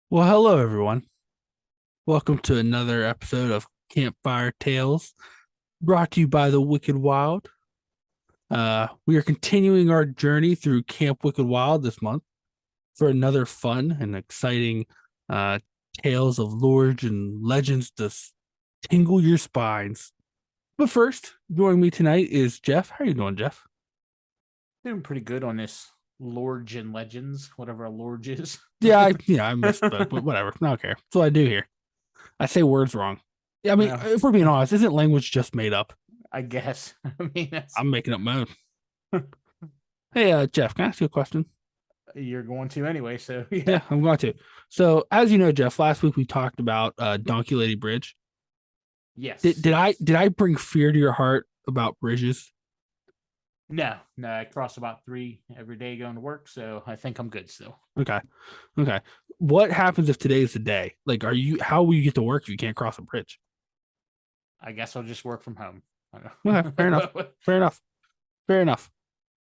Well, hello everyone. Welcome to another episode of Campfire Tales, brought to you by the Wicked Wild. We are continuing our journey through Camp Wicked Wild this month for another fun and exciting uh, tales of lords and legends to tingle your spines. But first, joining me tonight is Jeff. How are you doing, Jeff? Doing pretty good on this Lords and Legends, whatever a Lords is. I misspoke, but whatever. I don't care. That's what I do here. I say words wrong. Yeah, I mean, No. if we're being honest, isn't language just made up? I guess. I mean, I'm making up my own. Hey, Jeff, can I ask you a question? you're going to anyway, so yeah. Yeah, I'm going to. So, as you know, Jeff, last week we talked about Donkey Lady Bridge. Yes. Did I bring fear to your heart about bridges? No, I cross about 3 every day going to work, so I think I'm good still. Okay. What happens if today's the day? Like, how will you get to work if you can't cross a bridge? I guess I'll just work from home. Okay, fair enough.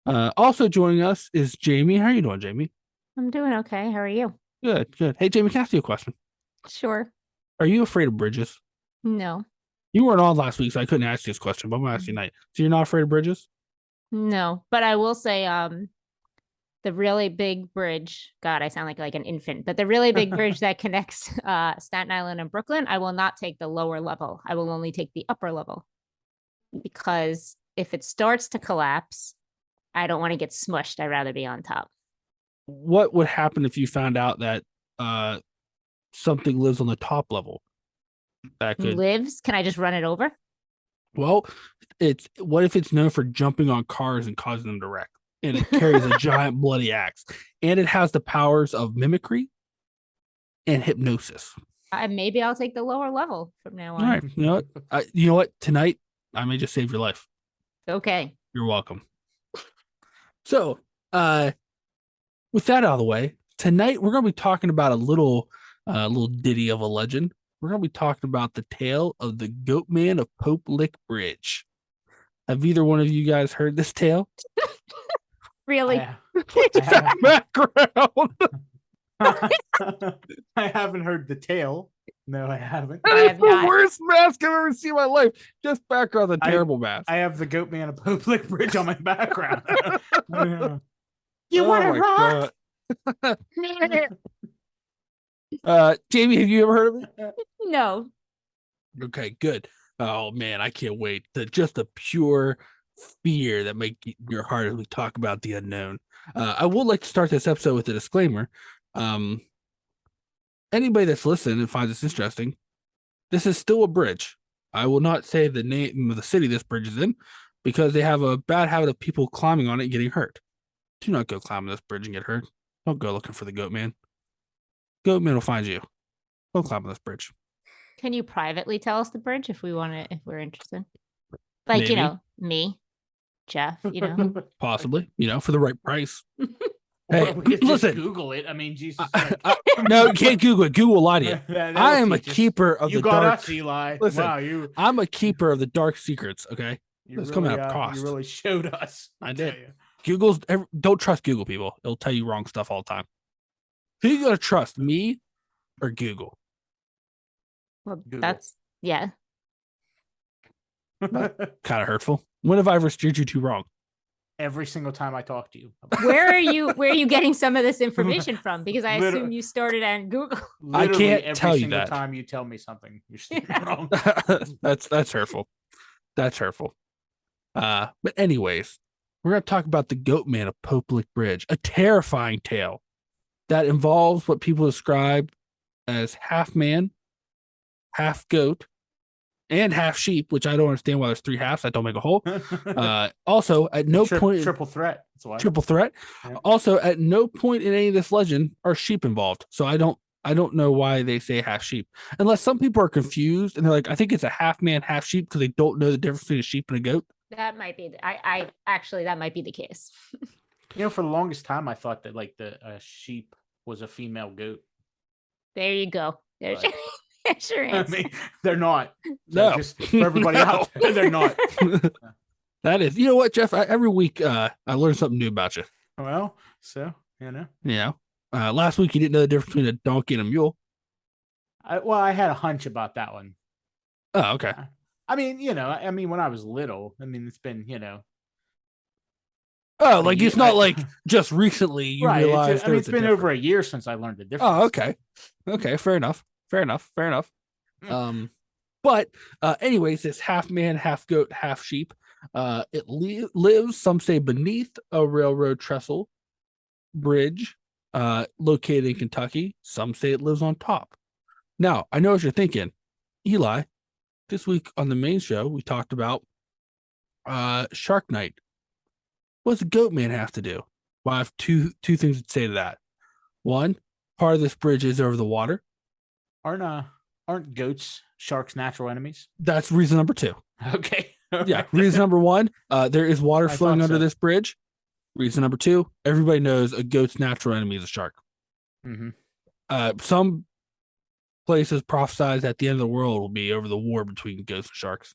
Also joining us is Jamie. How are you doing, Jamie? I'm doing okay. How are you? Good. Hey, Jamie, can I ask you a question? Sure. Are you afraid of bridges? No. You weren't on last week, so I couldn't ask you this question, but I'm gonna ask you tonight. So you're not afraid of bridges? No. But I will say, the really big bridge, God, I sound like an infant, but the really big bridge that connects Staten Island and Brooklyn, I will not take the lower level. I will only take the upper level. Because if it starts to collapse, I don't want to get smushed. I'd rather be on top. What would happen if you found out that something lives on the top level? That could Lives? Can I just run it over? Well, what if it's known for jumping on cars and causing them to wreck? And it carries a giant bloody axe. And it has the powers of mimicry and hypnosis. Maybe I'll take the lower level from now on. All right. You know what? Tonight, I may just save your life. Okay. You're welcome. So, with that out of the way, tonight we're going to be talking about a little ditty of a legend. We're going to be talking about the tale of the Goat Man of Pope Lick Bridge. Have either one of you guys heard this tale? Really? Background. I haven't heard the tale. No, I haven't. I have the not. worst mask I've ever seen in my life. Just background, the terrible mask. I have the Goat Man of Pope Lick Bridge on my background. You want to rock? Jamie, have you ever heard of it? No. Okay, good. Oh man, I can't wait. Just the pure fear that make your heart as we talk about the unknown. I would like to start this episode with a disclaimer. Anybody that's listening and finds this interesting, this is still a bridge. I will not say the name of the city this bridge is in because they have a bad habit of people climbing on it and getting hurt. Do not go climbing this bridge and get hurt. Don't go looking for the Goat Man. Goat Man will find you. Don't climb on this bridge. Can you privately tell us the bridge if we're interested? Like, Maybe. Me, Jeff, Possibly, for the right price. Hey, Hey, listen. listen. Google it. I mean, Jesus. No, you can't Google it. Google will lie to you. I am a teach us. keeper of You the got dark. us, Eli. Listen, Wow, I'm a keeper of the dark secrets. Okay, it's coming at cost. You really showed us. I did. Don't trust Google, people. It'll tell you wrong stuff all the time. Who you gonna trust, me or Google? Well, Google. Yeah. Kind of hurtful. When have I ever steered you too wrong? Every single time I talk to you. Where are you getting some of this information from? Because I assume you started on Google. I can't every tell you single that. time you tell me something, you're steering wrong. That's hurtful. That's hurtful. But anyways, we're gonna talk about the Goat Man of Pope Lick Bridge, a terrifying tale that involves what people describe as half man, half goat, and half sheep, which I don't understand why there's 3 halves that don't make a whole. Also, at no point triple threat. That's why. Triple threat. Yeah. Also, at no point in any of this legend are sheep involved. So I don't know why they say half sheep, unless some people are confused and they're like, I think it's a half man, half sheep because they don't know the difference between a sheep and a goat. That might be. I actually that might be the case. For the longest time, I thought that like the sheep was a female goat. There you go. There's your answer. I mean, they're not. So no, just for everybody out there, they're not. That is, you know what, Jeff? Every week, I learn something new about you. Well, so Yeah. Last week you didn't know the difference between a donkey and a mule. I had a hunch about that one. Oh, okay. I mean, when I was little, it's been, Oh, a like it's year- not like just recently you right. realized It's been over a year since I learned the difference. Oh, okay. Okay, fair enough. Mm. But anyways, this half man, half goat, half sheep. It lives, some say, beneath a railroad trestle bridge located in Kentucky. Some say it lives on top. Now, I know what you're thinking. Eli, this week on the main show, we talked about Shark Night. What does the goat man have to do? Well, I have two things to say to that. One, part of this bridge is over the water. Aren't goats sharks' natural enemies? That's reason number two. Okay. Yeah. Reason number one, there is water I flowing thought under so. this bridge. Reason number two, everybody knows a goat's natural enemy is a shark. Mm-hmm. Some places prophesize that the end of the world will be over the war between goats and sharks.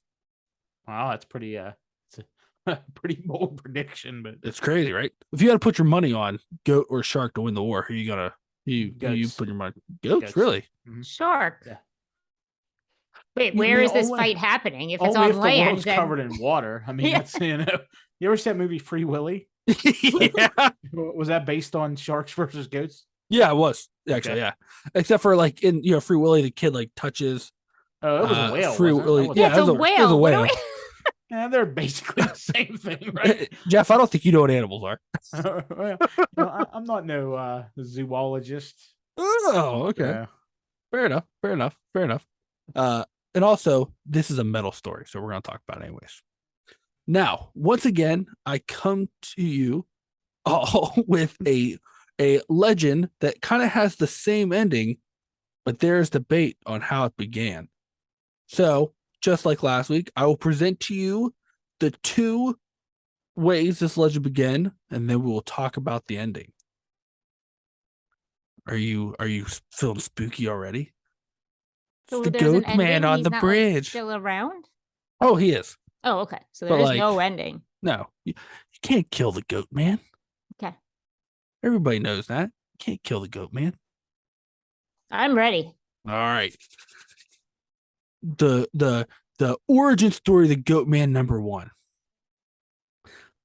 Wow, that's pretty. It's a pretty bold prediction, but It's crazy, right? If you had to put your money on goat or shark to win the war, who you gonna who you Goats. put your money? Goats, Goats. really? Shark. Yeah. Wait, You where mean is this only- fight happening? If it's only on if the land, world's then covered in water. Yeah. That's You ever see that movie Free Willy? Yeah, Was that based on sharks versus goats? yeah, it was actually, Okay. yeah. Except for like in Free Willy, the kid like touches Oh, it was a whale. Free wasn't it? Willy. That wasn't- yeah, Yeah, it's a it was whale. a What are whale. we- Yeah, they're basically the same thing, right? Jeff, I don't think you know what animals are. Well, I'm not no zoologist. Oh, okay. Yeah. Fair enough. And also, this is a metal story, so we're gonna talk about it anyways. Now, once again, I come to you all with a legend that kind of has the same ending, but there's debate on how it began. So, just like last week, I will present to you the two ways this legend began, and then we will talk about the ending. Are you feeling spooky already? So It's the there's an goat man ending? on He's the not, like, bridge. still around? Oh, he is. Oh, okay. So But, there is no like- ending. No, you can't kill the goat man. Okay. Everybody knows that. You can't kill the goat man. I'm ready. All right. The origin story of the goat man number one.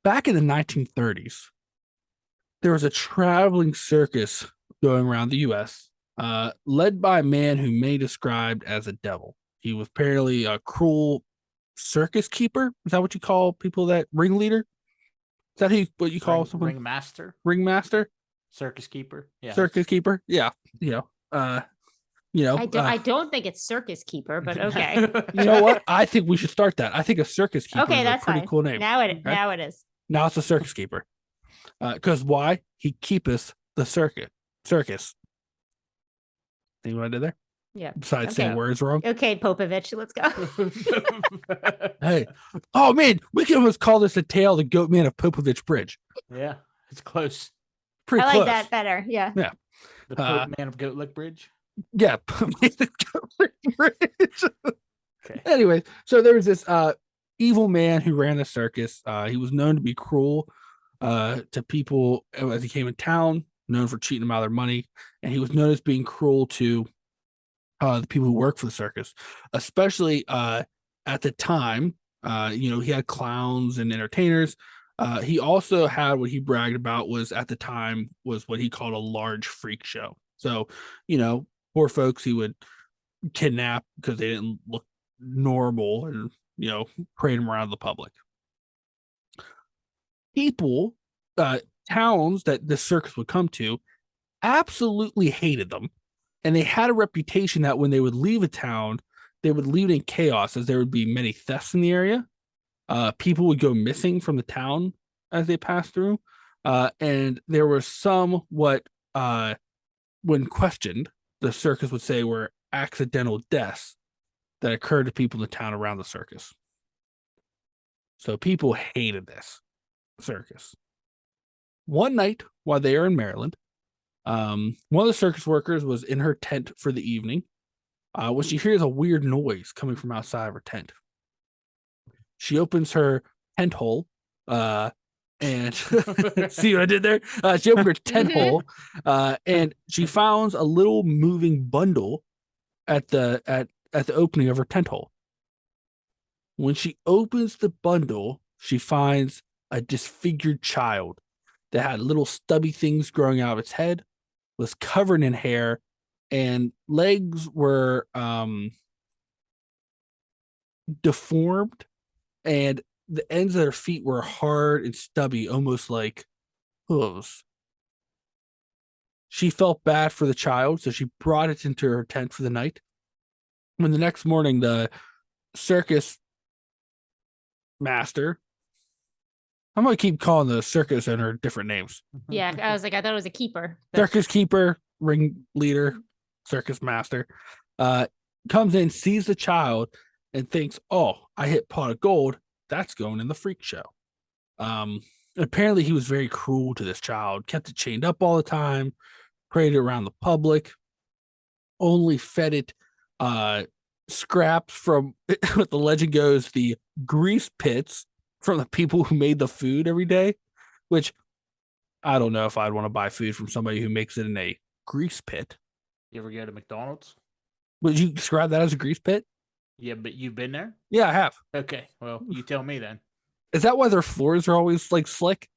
Back in the 1930s, there was a traveling circus going around the U.S., led by a man who may be described as a devil. He was apparently a cruel circus keeper. Is that what you call people that ringleader? Is that what you call someone? Ringmaster, Ringmaster? circus keeper. Yeah. Circus keeper? Yeah. I don't think it's circus keeper, but okay. You know what? I think we should start that. I think a circus keeper Okay, is that's a pretty fine. cool name. Now it Okay. is. Now it's a circus keeper. Because why? He keepeth the circus. See what I did there? Yeah. Besides Okay. saying words wrong. Okay, Popovich, let's go. Hey. Oh man, we can almost call this a tale of the goat man of Popovich Bridge. Yeah, it's close. Pretty I like close. that better. Yeah. The Pope Man of Goat Lick Bridge. Yeah. Bridge. Okay. Anyway, so there was this evil man who ran the circus. He was known to be cruel to people as he came in town, known for cheating them out of their money, and he was known as being cruel to the people who work for the circus, especially at the time. He had clowns and entertainers. He also had what he bragged about was at the time was what he called a large freak show. So, poor folks he would kidnap because they didn't look normal and, parade them around the public. People, towns that the circus would come to absolutely hated them. And they had a reputation that when they would leave a town, they would leave it in chaos as there would be many thefts in the area. People would go missing from the town as they passed through. And there were some when questioned, the circus would say were accidental deaths that occurred to people in the town around the circus. So people hated this circus. One night while they were in Maryland, one of the circus workers was in her tent for the evening when she hears a weird noise coming from outside of her tent. She opens her tent hole And see what I did there? She opened her tent hole, and she finds a little moving bundle at the opening of her tent hole. When she opens the bundle, she finds a disfigured child that had little stubby things growing out of its head, was covered in hair, and legs were deformed, and the ends of their feet were hard and stubby, almost like hooves. She felt bad for the child, so she brought it into her tent for the night. When the next morning, the circus master, I'm going to keep calling the circus owner different names. Yeah, I was like, I thought it was a keeper. Circus keeper, ring leader, circus master, comes in, sees the child, and thinks, "Oh, I hit pot of gold. That's going in the freak show." Apparently, he was very cruel to this child, kept it chained up all the time, paraded around the public, only fed it scraps from what the legend goes, the grease pits from the people who made the food every day, which I don't know if I'd want to buy food from somebody who makes it in a grease pit. You ever go to McDonald's? Would you describe that as a grease pit? Yeah, but you've been there? Yeah, I have. Okay, well, you tell me then. Is that why their floors are always like slick?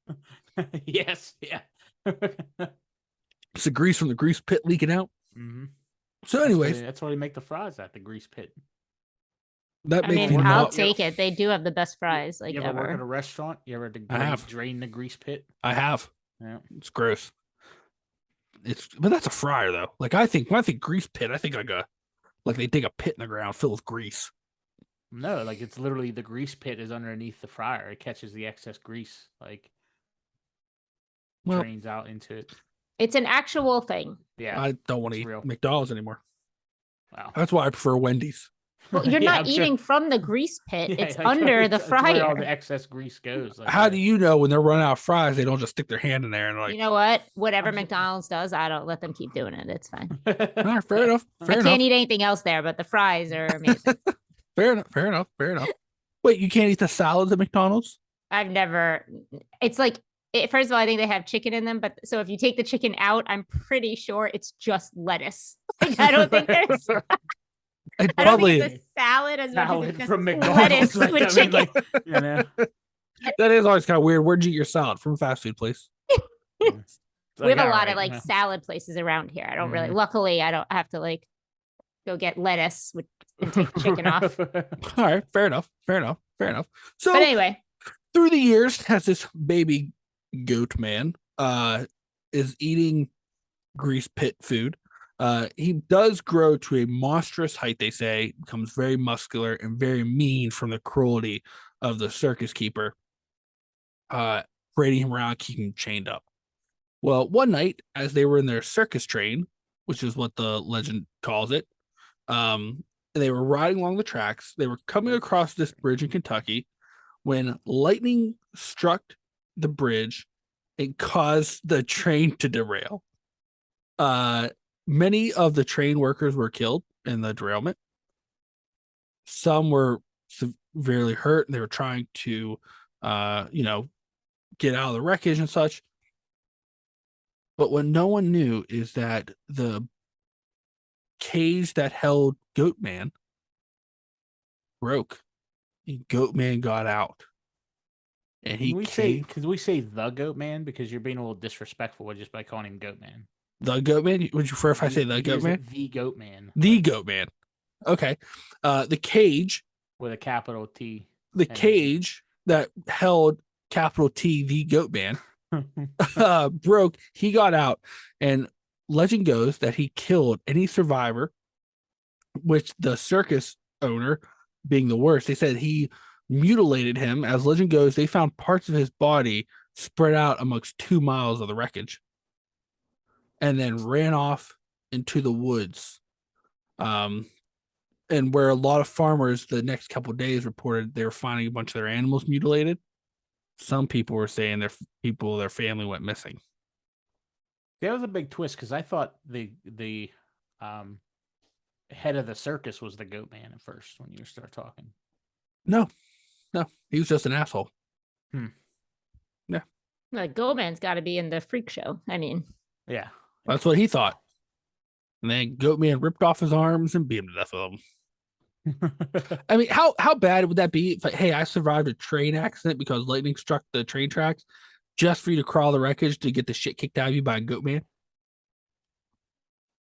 Yes, yeah. It's the grease from the grease pit leaking out. Mm-hmm. So, anyways, that's why they make the fries at the grease pit. that I makes mean, me I'll not. take it. They do have the best fries, like You ever work at a ever. restaurant? You ever I have. drain the grease pit? I have. Yeah. It's gross. But that's a fryer though. Like when I think grease pit, I think like they dig a pit in the ground filled with grease. No, like it's literally the grease pit is underneath the fryer. It catches the excess grease, like Well, drains out into it. It's an actual thing. Yeah, I don't want to it's eat real. McDonald's anymore. Wow. That's why I prefer Wendy's. Well, you're Yeah, not I'm sure. eating from the grease pit. Yeah, It's like, under the it's where all fryer. the excess grease goes. Like How that. do you know when they're running out of fries, they don't just stick their hand in there and like, You know what? Whatever I'm sure- McDonald's does, I don't let them keep doing it. It's fine. all right, fair enough. Fair I enough. can't eat anything else there, but the fries are amazing. Fair enough. Fair enough. Fair enough. Wait, you can't eat the salads at McDonald's? I've never. It's like, first of all, I think they have chicken in them, but so if you take the chicken out, I'm pretty sure it's just lettuce. Like, I don't think there's. It I don't probably think it's a salad as much as Salad it's just from lettuce McDonald's. Like, with I mean, chicken. like, you know, that is always kind of weird. Where'd you get your salad? From a fast food place? it's We have like, a lot alright, of like yeah. salad places around here. I don't really. Mhm. Luckily, I don't have to like go get lettuce and take the chicken off. All right, fair enough. Fair enough. Fair enough. So But anyway, through the years, as this baby goat man is eating grease pit food, he does grow to a monstrous height, they say, becomes very muscular and very mean from the cruelty of the circus keeper, parading him around, keeping him chained up. Well, one night, as they were in their circus train, which is what the legend calls it, they were riding along the tracks. They were coming across this bridge in Kentucky when lightning struck the bridge and caused the train to derail. Many of the train workers were killed in the derailment. Some were severely hurt. They were trying to, get out of the wreckage and such. But what no one knew is that the cage that held Goatman broke. And Goatman got out. And he Can we say the goat man, because you're being a little disrespectful just by calling him goat man. The Goatman? Would you prefer if I say the He is Goatman? The goat man. The like, Goatman. Okay. The cage, with a capital T. the And- cage that held capital T, the Goatman, broke. He got out, and legend goes that he killed any survivor, which the circus owner being the worst. They said he mutilated him. As legend goes, they found parts of his body spread out amongst 2 miles of the wreckage, and then ran off into the woods. And where a lot of farmers the next couple of days reported they were finding a bunch of their animals mutilated, some people were saying their family went missing. That was a big twist, because I thought the head of the circus was the goat man at first when you start talking. No, he was just an asshole. Hmm. Yeah, Like Goatman's got to be in the freak show. I mean, Yeah. That's what he thought. And then Goatman ripped off his arms and beat him to death with them. I mean, how bad would that be? If, like, hey, I survived a train accident because lightning struck the train tracks, just for you to crawl the wreckage to get the shit kicked out of you by a Goatman?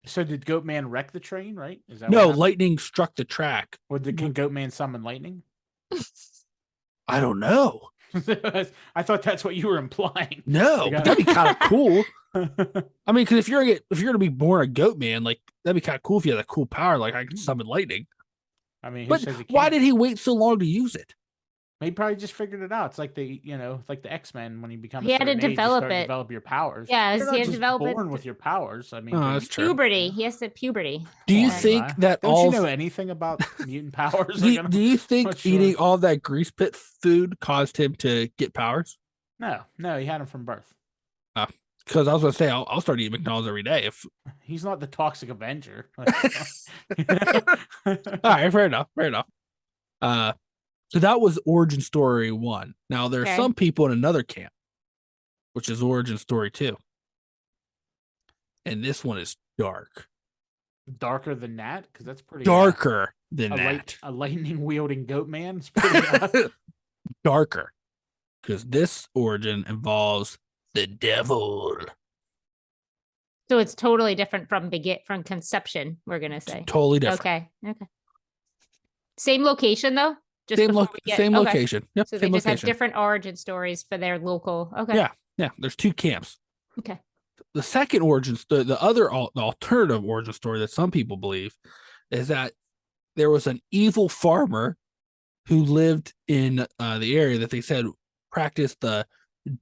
So did Goatman wreck the train, right? Is that No, what happened? lightning struck the track. Or can Goatman summon lightning? I don't know. I thought that's what you were implying. No, Like, but that'd be kind of cool. I mean, because if you're gonna be born a Goatman, like that'd be kind of cool if you had a cool power, like I could summon lightning. I mean, who But says he why can't? did he wait so long to use it? He probably just figured it out. It's like like the X-Men when you become He a had to certain age, you develop start to it. develop your powers. Yeah, You're he not had to just develop it born to- with your powers. I mean, Oh, can that's you- true. puberty. He has to puberty. Do you Come on, think Eli. that Don't all you know anything about mutant powers? do you think not sure. eating all that grease pit food caused him to get powers? No, he had them from birth. Because I was gonna say I'll start eating McDonald's every day. If He's not the Toxic Avenger. all right, fair enough. So that was origin story 1. Now there are Okay. some people in another camp, which is origin story 2, and this one is dark, Darker than that, because that's pretty darker than a that, a lightning wielding goat man. It's pretty, darker, because this origin involves the devil. So it's totally different from conception. We're gonna say. Totally different. Okay. Same location though. Just Same before we get- same okay. location. Yep. So they same just location. have different origin stories for their local. Okay. Yeah. Yeah. There's 2 camps. Okay. The second origin, the alternative origin story that some people believe is that there was an evil farmer who lived in the area that they said practiced the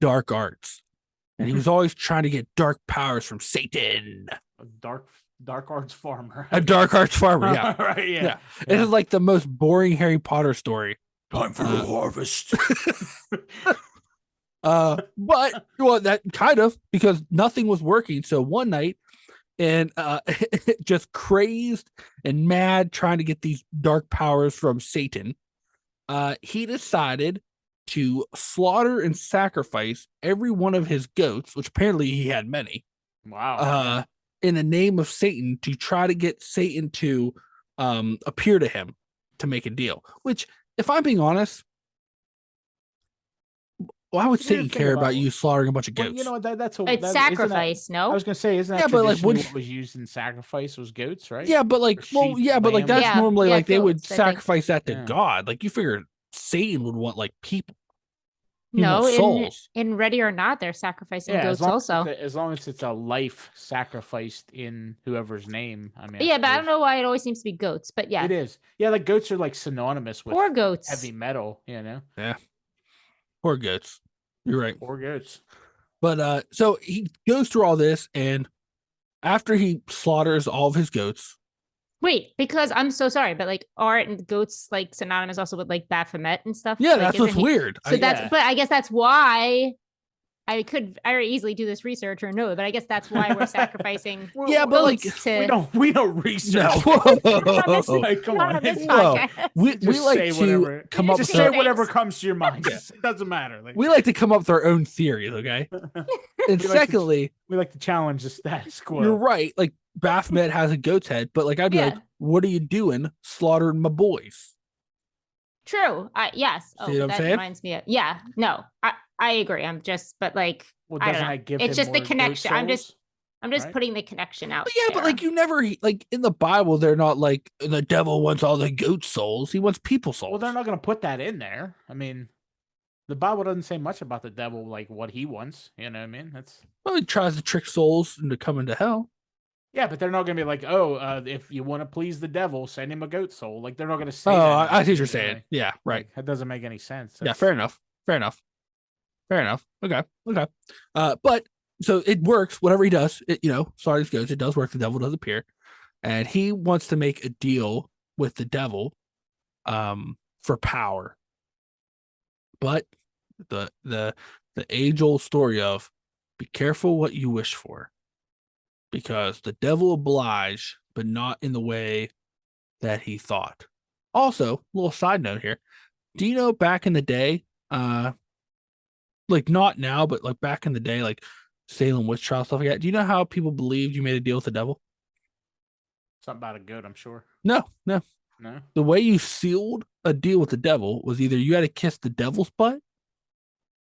dark arts, and he was always trying to get dark powers from Satan. a dark arts farmer. A dark arts farmer, yeah. Right, yeah. This is like the most boring Harry Potter story. Time for the harvest. But well, that kind of, because nothing was working. So one night, and just crazed and mad trying to get these dark powers from Satan, he decided to slaughter and sacrifice every one of his goats, which apparently he had many, Wow. in the name of Satan, to try to get Satan to appear to him to make a deal. Which, if I'm being honest, why would Here's the Satan thing care about- about you slaughtering a bunch of Well, goats? you know what? That's a It's that, isn't that- sacrifice. I No. was gonna say, isn't that Yeah, but, like, traditionally would- what was used in sacrifice was goats, right? Yeah, but like, Or well, sheep, yeah, but like lamb. that's Yeah, normally yeah, like they would goats, I think. sacrifice that to Yeah. God. Like you figure Satan would want like people. He No. wants souls. In Ready or Not, they're sacrificing Yeah, goats as long also. as long as it's a life sacrificed in whoever's name. I mean, Yeah, but I don't suppose know why it always seems to be goats. But yeah, It is. Yeah, like goats are like synonymous with or goats. heavy metal. You know, Poor goats. You're right. or goats. But so he goes through all this, and after he slaughters all of his goats, Wait, because I'm so sorry, but like aren't goats like synonymous also with like Baphomet and stuff? yeah, Like, that's what's isn't he- weird. So that's, yeah. but I guess that's why I could very easily do this research or no, but I guess that's why we're sacrificing. Yeah, but like goats to. We don't research. no, Not on this- Like, come not on. on this Whoa. podcast. we Just like say to whatever. come up Just with say our, things. whatever comes to your mind. Just- It doesn't matter. Like, we like to come up with our own theories, okay? And We like to- secondly, we like to challenge the status quo. you're right. Like Baphomet has a goat's head, but like I'd be Yeah. like, what are you doing slaughtering my boys? True. Yes. Oh, See what I'm that saying? reminds me of. Yeah. No, I agree. I'm just, but like, Well, I don't doesn't know. that give It's him just the more goat connection. I'm just souls? Right? putting the connection out. But yeah, but there. like you never like in the Bible, they're not like the devil wants all the goat souls. He wants people souls. Well, they're not going to put that in there. I mean, the Bible doesn't say much about the devil, like what he wants. You know what I mean? That's Well, he tries to trick souls into coming to hell. yeah, but they're not going to be like, oh, if you want to please the devil, send him a goat soul. Like they're not going to say. Oh, that I see what you're in saying. way. Yeah, right. Like, that doesn't make any sense. Yeah, That's- fair enough. Fair enough. Fair enough. Okay. Okay. But so it works. Whatever he does, it, sorry, this goes. It does work. The devil does appear, and he wants to make a deal with the devil, for power. But the age old story of be careful what you wish for, because the devil oblige, but not in the way that he thought. Also, little side note here. Do you know back in the day, like not now, but like back in the day, like Salem witch trial stuff like that. Do you know how people believed you made a deal with the devil? Something about a goat, I'm sure. No. No. The way you sealed a deal with the devil was either you had to kiss the devil's butt,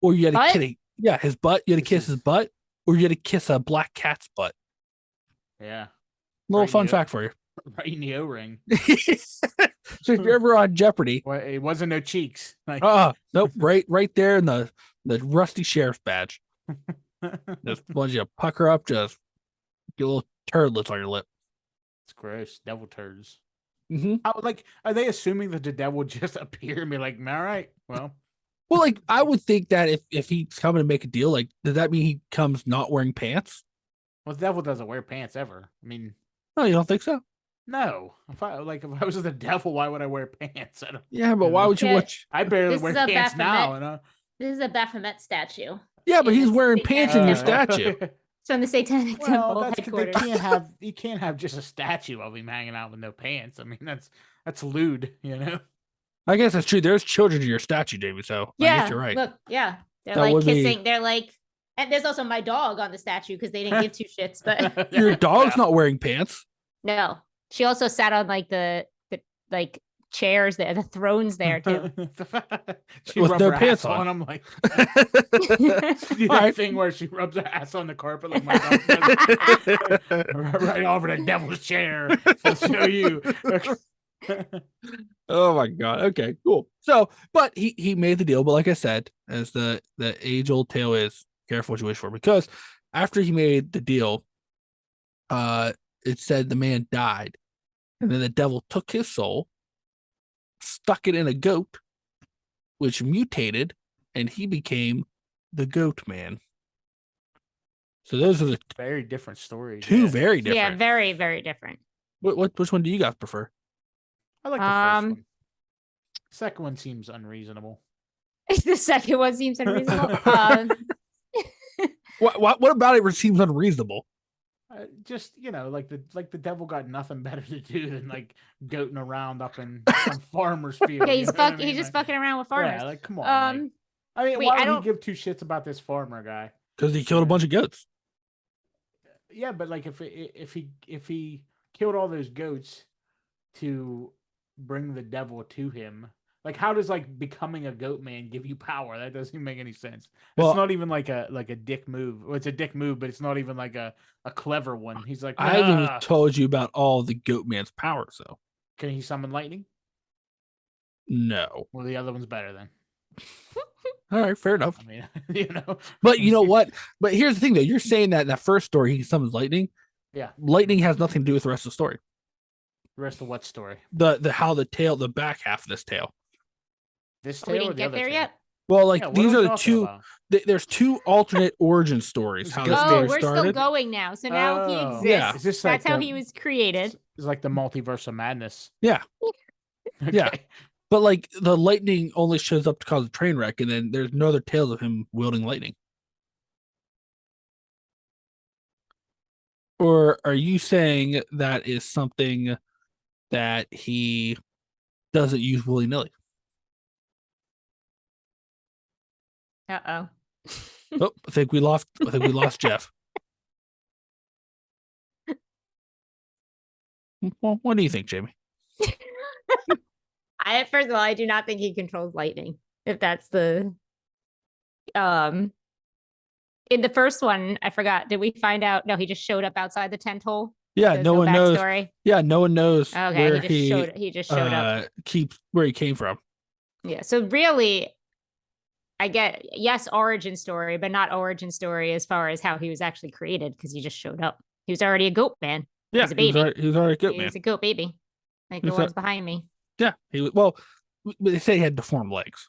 or you had to Butt? his butt. You had to This kiss his is- butt, or you had to kiss a black cat's butt. Yeah. Little Right, fun yeah. fact for you. Right in the O-ring. So if you're ever on Jeopardy, Well, it wasn't no cheeks. Like, nope, right there in the rusty sheriff's badge. Just once you pucker up, just get little turdlets on your lip. it's gross. Devil turds. Mm-hmm. How, like, are they assuming that the devil would just appear and be like, all right, well, Well, like I would think that if he's coming to make a deal, like does that mean he comes not wearing pants? the devil doesn't wear pants ever. I mean, No, you don't think so? no. If I was the devil, why would I wear pants? I don't. Yeah, but why would you Yeah. watch? I barely This wear is a pants now. Baphomet. This is a Baphomet statue. Yeah, but in he's the wearing satanic pants in your temple. statue. It's from the Satanic Well, Temple that's 'cause they headquarters. you can't have just a statue of him hanging out with no pants. I mean, that's lewd, you know. I guess that's true. There's children in your statue, Jamie. So I Yeah, guess you're right. look, yeah, they're That like would be- kissing. They're like, and there's also my dog on the statue because they didn't give two shits. But Your dog's Yeah. not wearing pants. no, she also sat on like the like chairs there, the thrones there too. She With rubbed no her pants ass on. on. I'm like, All she did that right. thing where she rubs her ass on the carpet like my dog does. Right over the devil's chair. I'll show you. Oh my god. Okay, cool. So, but he made the deal. But like I said, as the age old tale is, careful what you wish for. Because after he made the deal, it said the man died, and then the devil took his soul, stuck it in a goat, which mutated, and he became the goat man. So those are the Very different stories. two yeah. very Yeah, different. very very different. Which one do you guys prefer? I like the first Um, one. Second one seems unreasonable. The second one seems unreasonable. What about it seems unreasonable? Just like the devil got nothing better to do than like goating around up in some farmer's field. Yeah, you he's know what I he's mean? just Like, fucking around with farmers. Yeah, like come on. like, I mean, wait, why I would don't- he give two shits about this farmer guy? Because he killed a bunch of goats. Yeah, but like if he killed all those goats to bring the devil to him, like how does like becoming a goat man give you power? That doesn't even make any sense. Well- It's not even like a dick move. Well, it's a dick move, but it's not even like a clever one. He's like, I haven't even "Nah." told you about all the goat man's powers, though. Can he summon lightning? No. Well, the other one's better then. All right, fair enough. I mean, you know. But you know what? But here's the thing, though. You're saying that in that first story he summons lightning. Yeah. Lightning has nothing to do with the rest of the story. The rest of what story? The how the back half of this tale. This we tale or didn't the get other there tale? yet. Well, like Yeah, what these we are the talking two. about? There's two alternate origin stories. How It's this good. Oh, story we're started. still going now. So now he Oh. exists. Yeah. Is this That's like how the- he was created. It's like the multiverse of madness. Yeah. Yeah. Okay. But like the lightning only shows up to cause a train wreck, and then there's no other tales of him wielding lightning. Or are you saying that is something that he doesn't use willy nilly? Uh-oh. Oh, I think we lost Jeff. Well, what do you think, Jamie? First of all, I do not think he controls lightning. If that's the in the first one, I forgot. Did we find out? No, he just showed up outside the tent hole. Yeah, There's no one knows. backstory? Yeah, no one knows Okay, where he just showed up. keeps where he came from. Yeah. So really, I get yes, origin story, but not origin story as far as how he was actually created because he just showed up. He was already a goat man. Yeah, He's a baby. He was already a goat He man. was a goat baby, like the He's a- ones behind me. Yeah, he was. Well, they say he had deformed legs,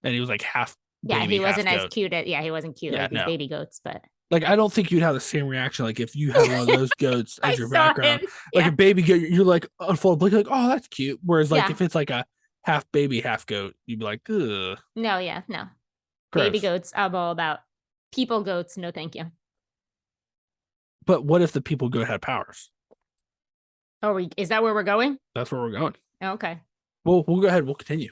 and he was like half. Yeah, baby, he wasn't half as goat. cute. He wasn't cute Yeah, like these no. baby goats, but Like I don't think you'd have the same reaction. Like if you had one of those goats I as your saw background, him. like Yeah. a baby goat, you're like unfold, like oh that's cute. Whereas like Yeah. if it's like a half baby, half goat, you'd be like, ugh, No, yeah, no. gross. Baby goats, I'm all about. People goats, no thank you. But what if the people goat had powers? Oh, is that where we're going? That's where we're going. Okay. We'll go ahead. We'll continue.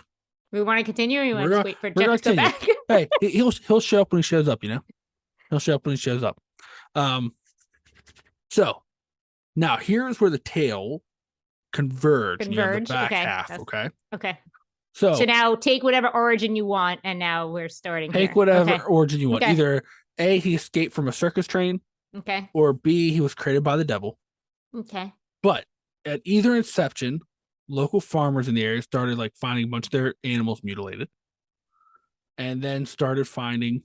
We want to continue or you want We're to gonna- wait for we're Jeff to gonna come back? Hey, he'll show up when he shows up. He'll show up when he shows up. So now here's where the tale converge. The back Okay. half. Okay. Okay. So So now take whatever origin you want, and now we're starting. take here. whatever Okay. origin you want. Okay. Either A, he escaped from a circus train, Okay. or B, he was created by the devil. Okay. But at either inception, local farmers in the area started like finding a bunch of their animals mutilated, and then started finding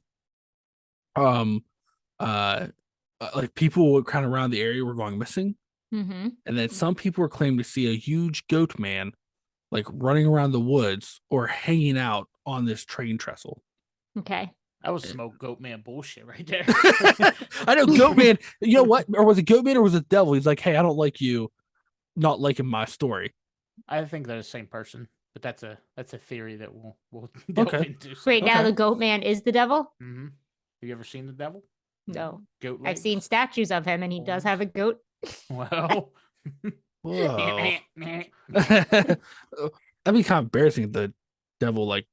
like people were kind of around the area were going missing. Mm-hmm. And then some people were claiming to see a huge goat man like running around the woods or hanging out on this train trestle. Okay. That was smoke goat man bullshit right there. I know goat man, you know what? Or was it goat man or was it devil? He's like, hey, I don't like you not liking my story. I think they're the same person, but that's a theory that we'll delve into. Wait, now Okay. the goat man is the devil? Mm-hmm. Have you ever seen the devil? No. Goat I've legs? seen statues of him, and he does have a goat. Well, Whoa. That'd be kind of embarrassing if the devil like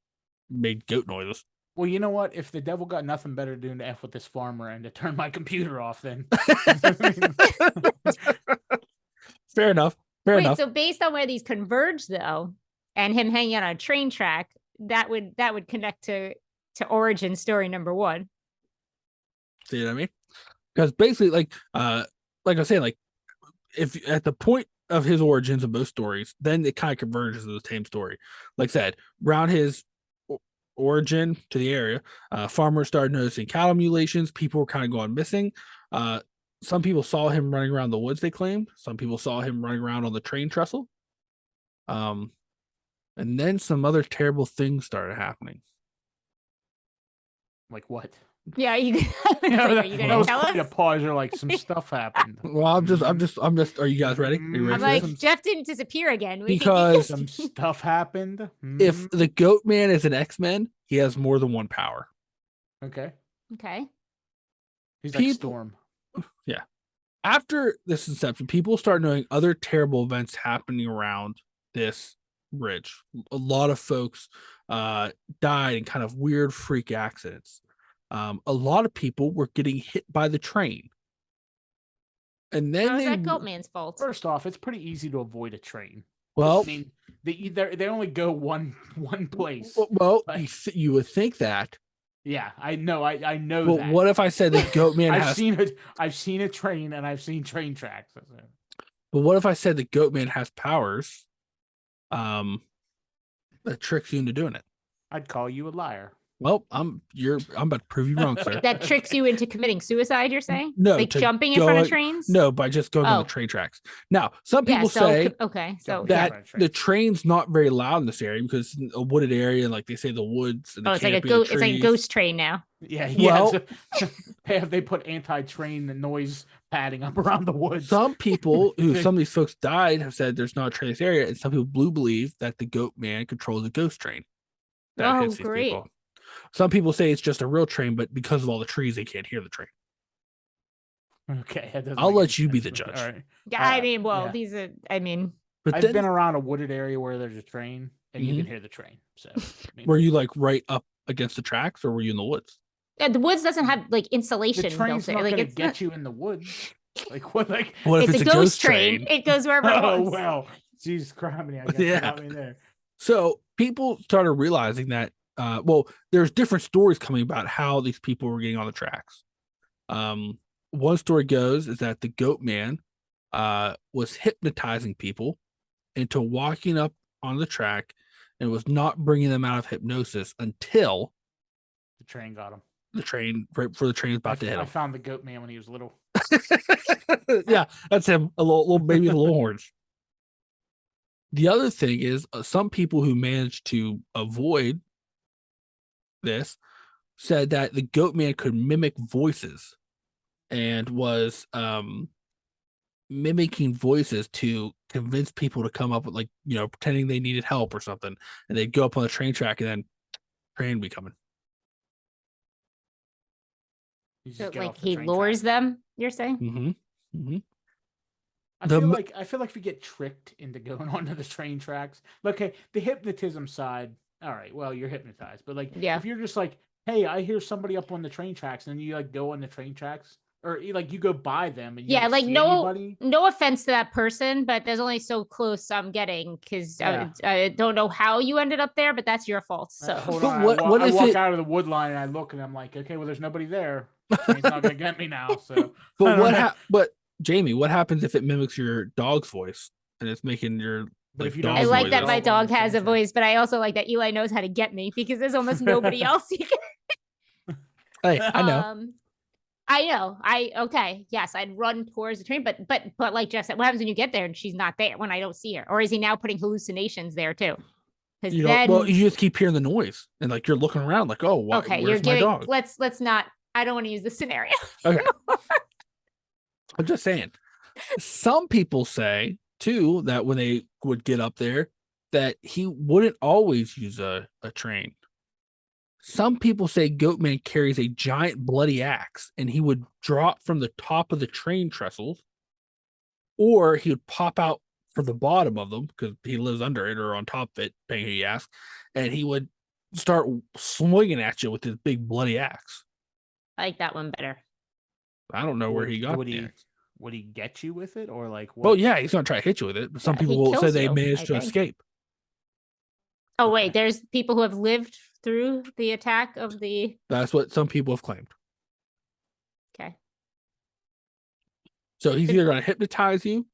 made goat noises. well, you know what? If the devil got nothing better to do than to F with this farmer and to turn my computer off, then Fair enough. Fair Wait, enough. so based on where these converge, though, and him hanging out on a train track, that would connect to origin story number 1. See what I mean? Because basically, like I was saying, like if at the point of his origins of both stories, then it kind of converges to the same story. Like I said, around his origin to the area, farmers started noticing cattle mutilations. People were kind of going missing. Some people saw him running around the woods. They claimed some people saw him running around on the train trestle. And then some other terrible things started happening. like what? Yeah, you. That Are you that gonna was tell quite a us? pause. You're like some stuff happened. Well, I'm just. Are you guys ready? Are you ready I'm for like, this? Jeff didn't disappear again. Because Some stuff happened. if the Goat Man is an X-Men, he has more than one power. Okay, Okay. he's like People- Storm. After this inception, people start knowing other terrible events happening around this bridge. A lot of folks died in kind of weird freak accidents. A lot of people were getting hit by the train. And then How is they that goat man's fault? First off, it's pretty easy to avoid a train. well, I mean, they only go one place. you you would think that. Yeah, I know. I know But that. what if I said the Goat Man I've seen a train and I've seen train tracks. But what if I said the Goat Man has powers that tricks you into doing it? I'd call you a liar. Well, I'm about to prove you wrong, sir. That tricks you into committing suicide, you're saying? No, Like to jumping in front of going- trains? No, by just going on Oh. the train tracks. Now, some Yeah, people so say okay. So that- yeah. that the train's not very loud in this area because it's a wooded area, and like they say, the woods. And the Oh, it's like a canopy of the it's like a trees. ghost train now. Yeah, Well- have they put anti-train noise padding up around the woods? Some people some of these folks died have said there's not a train in this area, and some people believe that the Goat Man controls a ghost train. Oh, hits these great. people. Some people say it's just a real train, but because of all the trees, they can't hear the train. Okay, that doesn't I'll make let any you be sense, the but judge. all right. Yeah, I mean, yeah. these are. I mean, But I've then, been around a wooded area where there's a train and you Mhm. can hear the train. So I mean, were you like right up against the tracks, or were you in the woods? the woods doesn't have like insulation the train's built not in. Like gonna it's get not, you in the woods. Like what? Like What if it's a ghost train. It goes wherever it oh wants. well, Jesus criminy, I guess Yeah. you got me there. So people started realizing that, there's different stories coming about how these people were getting on the tracks. One story goes is that the Goat Man was hypnotizing people into walking up on the track and was not bringing them out of hypnosis until The train got him. the train, right before the train was about to hit I him. found the goat man when he was little. Yeah, that's him. A little baby with little horns. The other thing is, some people who managed to avoid this said that the Goat Man could mimic voices and was mimicking voices to convince people to come up with, like, pretending they needed help or something, and they'd go up on the train track and then train be coming. You just So, get like off the he train lures track. them. You're saying? Mm-hmm. Mm-hmm. I The feel m- like if we get tricked into going onto the train tracks. Okay, the hypnotism side. All right, well you're hypnotized, but like Yeah. if you're just like hey, I hear somebody up on the train tracks, and then you like go on the train tracks, or you go by them, and you Yeah, don't like see no anybody. no offense to that person, but there's only so close I'm getting because Yeah. I don't know how you ended up there, but that's your fault. So Hold But on, what I if walk it- out of the wood line and I look, and I'm like, okay, well, there's nobody there. Train's not gonna get me now. So, I But don't what? know. But Jamie, what happens if it mimics your dog's voice and it's making your But like if you don't I dog see like the that noises? my dog on dog the has a train track. voice, but I also like that Eli knows how to get me because there's almost nobody else he can. Hey, I know. I know. Okay. Yes, I'd run towards the train, but like Jeff said, what happens when you get there and she's not there when I don't see her? Or is he now putting hallucinations there too? Because You know, then well, you just keep hearing the noise and like you're looking around, like, oh, okay, you're where's my giving dog? let's not I don't want to use this scenario. Okay, I'm just saying. Some people say too that when they would get up there, that he wouldn't always use a train. Some people say Goatman carries a giant bloody axe and he would drop from the top of the train trestles, or he would pop out from the bottom of them because he lives under it or on top of it, depending who you ask, and he would start swinging at you with his big bloody axe. I like that one better. I don't know where he got would the he axe. would he get you with it, or like what? Well, yeah, he's gonna try to hit you with it, but some Yeah, he people will say kills they you, managed I to think. escape. Oh Okay. wait, there's people who have lived through the attack of the That's what some people have claimed. okay. So he's either gonna hypnotize you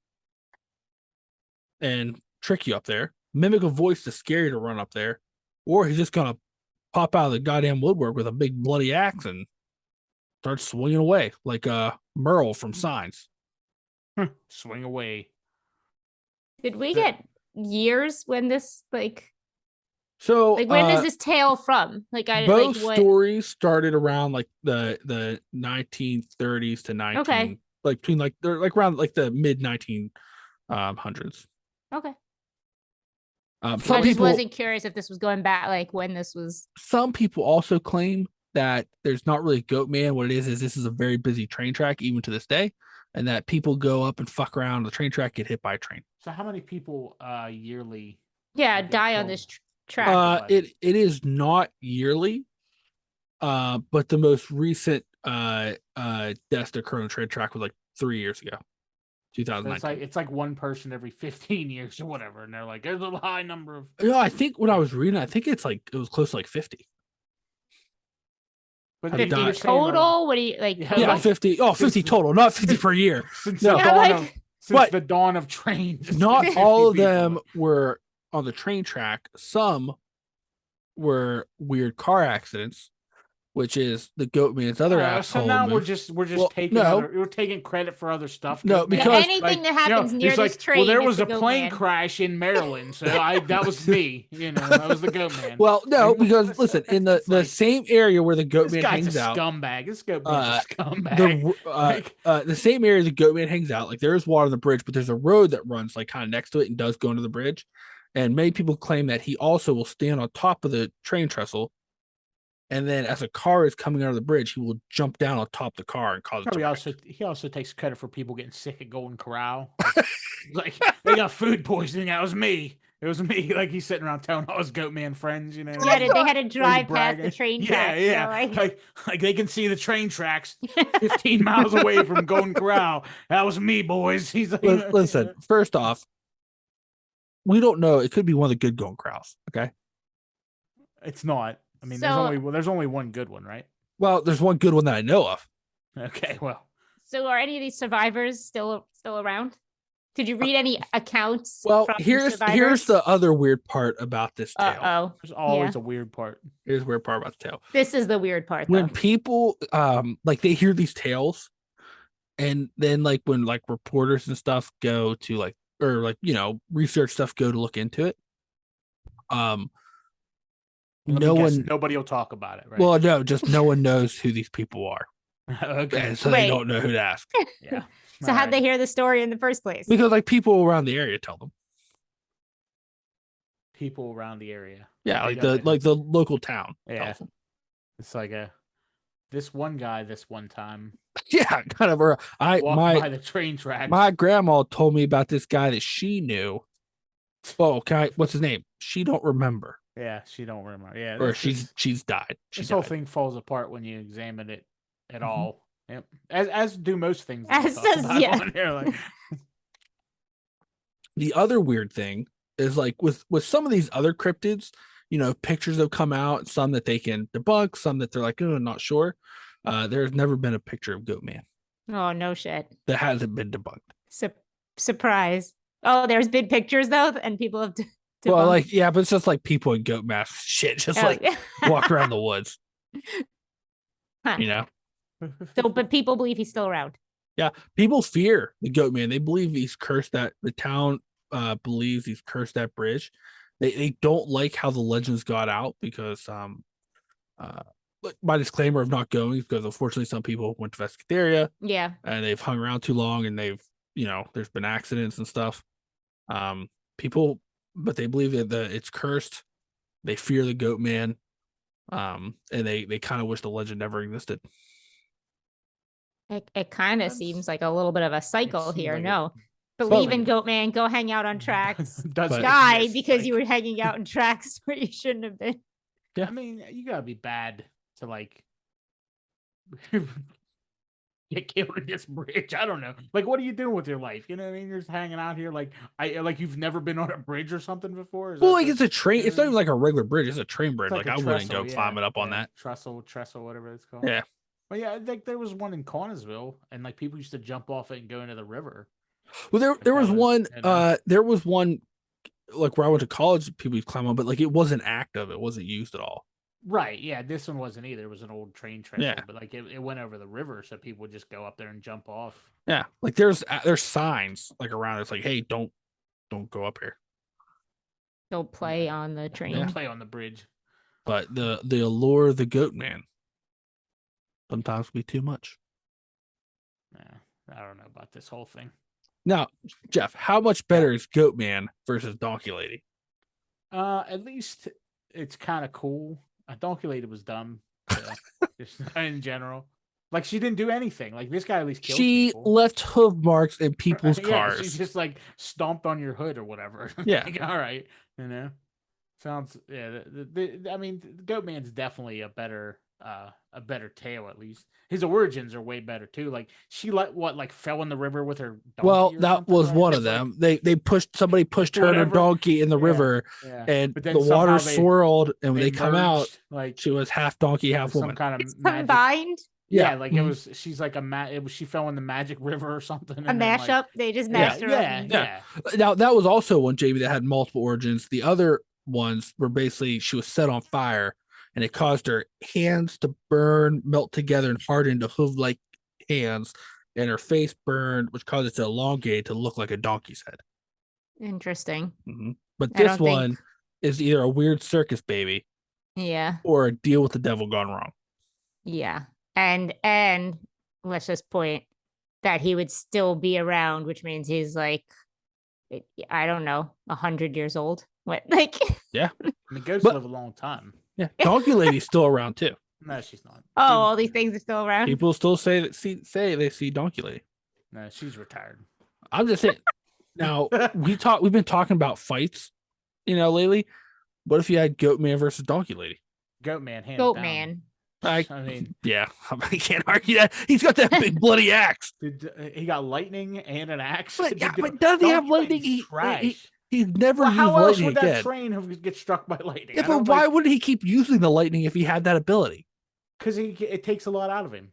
and trick you up there, mimic a voice to scare you to run up there, or he's just gonna pop out of the goddamn woodwork with a big bloody axe and start swinging away like Merle from Signs. Swing away. Did we The- get years when this So like when is this tale from? Like I both like what stories started around like the 1930s to 19 Okay. like between like they're like around like the mid 1900s. okay. Some I just people wasn't curious if this was going back like when this was some people also claim that there's not really Goatman. What it is this is a very busy train track even to this day, and that people go up and fuck around the train track, get hit by a train. So how many people yearly? yeah, get die on killed? this track. It is not yearly, but the most recent deaths that occurred on the train track was like 3 years ago, So 2019. it's like one person every 15 years or whatever, and they're like, there's a high number of. You know, I think when I was reading, I think it's like it was close to like 50. But Have 50 died. you're saying, like, total? What do you like? Yeah, Yeah, like- 50. Oh, 50 since- total, not 50 per year. since No. the Yeah, dawn like- of But- the dawn of trains. it's Not 50 all of people. them were on the train track. Some were weird car accidents, which is the Goatman's other So asshole. now move. we're just Well, taking no. we're taking credit for other stuff. No, Goatman. because- anything that you know, happens near it's this like, train. well, there is was the a plane Goatman. crash in Maryland, so that was me. You know, that was the Goatman. Well, no, Like, because listen, in it's the like, same area where the this Goatman guy's hangs a out, scumbag. This Goatman's a scumbag. the same area the Goatman hangs out, like there is water on the bridge, but there's a road that runs like kind of next to it and does go into the bridge. And many people claim that he also will stand on top of the train trestle, and then as a car is coming out of the bridge, he will jump down on top of the car and cause it to Probably wreck. he also takes credit for people getting sick at Golden Corral. Like they got food poisoning. That was me. It was me. Like he's sitting around telling all his Goatman friends, you know. Yeah, they had to like, drive past the bragging. train Yeah, tracks. yeah. So, Like they can see the train tracks 15 miles away from Golden Corral. That was me, boys. He's like, Listen, first off, we don't know. It could be one of the good Golden Corrals. Okay. it's not. I mean, So- there's only one good one, right? Well, there's one good one that I know of. Okay, well, so are any of these survivors still around? Did you read any accounts? Well, from here's survivors? the other weird part about this tale. Oh, there's always a weird part. Here's the weird part about the tale. this is the weird part. When Though. people like they hear these tales, and then like when like reporters and stuff go to like or like research stuff go to look into it, Let no me guess, one nobody will talk about it, right? well no just no one knows who these people are, okay. and so Wait. they don't know who to ask Yeah. So how'd they hear the story in the first place? because like people around the area tell them. People around the area? Yeah, They like don't- the local town. Yeah. tells them. It's like this one guy this one time Yeah, kind of. Or walked my by the train tracks. my grandma told me about this guy that she knew. Oh, what's his name? She don't remember. Yeah, she don't remember. Yeah, or this she's died. She this whole died. thing falls apart when you examine it at Mhm. all. Yep. As do most things that we As talk does- about yeah. on here. Like, The other weird thing is like with some of these other cryptids, pictures have come out, some that they can debunk, some that they're like, oh, not sure. There's never been a picture of Goatman Oh, no shit. that hasn't been debunked. Surprise. Oh, there's been pictures though, and people have Well, debunked. like, yeah, but it's just like people in goat masks, shit, just Oh, like walk around the woods, Huh. So, but people believe he's still around. Yeah, people fear the goat man. They believe he's cursed that the town believes he's cursed that bridge. They don't like how the legends got out because my disclaimer of not going because unfortunately some people went to Vescateria Yeah. and they've hung around too long and they've there's been accidents and stuff. People, but they believe that it's cursed. They fear the goat man. And they kind of wish the legend never existed. It kind of That's- seems like a little bit of a cycle seems here. like it- No. seems Believe like in it Goatman, go hang out on tracks. doesn't Die exist, because you like- were hanging out in tracks where you shouldn't have been. Yeah. I mean, you gotta be bad to like get killed in this bridge. I don't know. Like, what are you doing with your life? You know what I mean? You're just hanging out here, like you've never been on a bridge or something before. Is Well, that like the- it's a train. It's not even like a regular bridge. It's a train bridge. it's Like a I wouldn't trestle, go climbing up on yeah, that. trestle, whatever it's called. Yeah. But yeah, like there was one in Connellsville, and like people used to jump off it and go into the river. Well, there that was was, one. you know. There was one. Like where I went to college, people used to climb on, but like it wasn't active. It wasn't used at all. Right, yeah, this one wasn't either. It was an old train trestle, Yeah. but like it went over the river, so people would just go up there and jump off. Yeah, like there's signs like around. It's like, hey, don't go up here. Don't play on the Don't train. play on the bridge. But the allure of the goat man sometimes be too much. Yeah, I don't know about this whole thing. Now, Jeff, how much better is Goat Man versus Donkey Lady? At least it's kind of cool. Donkey Lady was dumb, so, just in general. Like she didn't do anything. Like this guy at least killed She people. left hoof marks in people's Yeah, cars. she just like stomped on your hood or whatever. Yeah. Like, all right, sounds yeah. I mean, Goat Man's definitely a better tale. At least his origins are way better too. Like she fell in the river with her donkey. Well, or that something, was right? one It's of like- them. They somebody pushed her and her Whatever. donkey in the Yeah, river, yeah. and But then the water somehow swirled. And when they come out, merged, like she was half donkey, half some woman. kind of It's magic. combined. Yeah, like it Mhm. was. She's like she fell in the magic river or something. A and then, like- mashup. They just Yeah, mashed her up. Yeah, and- yeah. Now that was also one, Jamie, that had multiple origins. The other ones were basically she was set on fire, and it caused her hands to burn, melt together, and harden to hoof-like hands, and her face burned, which caused it to elongate to look like a donkey's head. Interesting. But I this don't think- one is either a weird circus baby Yeah. or a deal with the devil gone wrong. Yeah. And let's just point that he would still be around, which means he's like, I don't know, 100 years old. What, like? I mean, ghosts But- live a long time. Yeah, Donkey Lady's still around too. No, she's not. Oh, She's- all these things are still around. People still say they see Donkey Lady. No, she's retired. I'm just saying. Now we've been talking about fights, lately. What if you had Goat Man versus Donkey Lady? Goat Man, hands Goat down. Man. I mean, yeah, I can't argue that. He's got that big bloody axe. he got lightning and an axe. But, yeah, Dude, but does he have Donkey lightning? Lady's trash. He's never Well, used how else lightning would that again. train get struck by lightning? Yeah, but why would he keep using the lightning if he had that ability? Because it takes a lot out of him.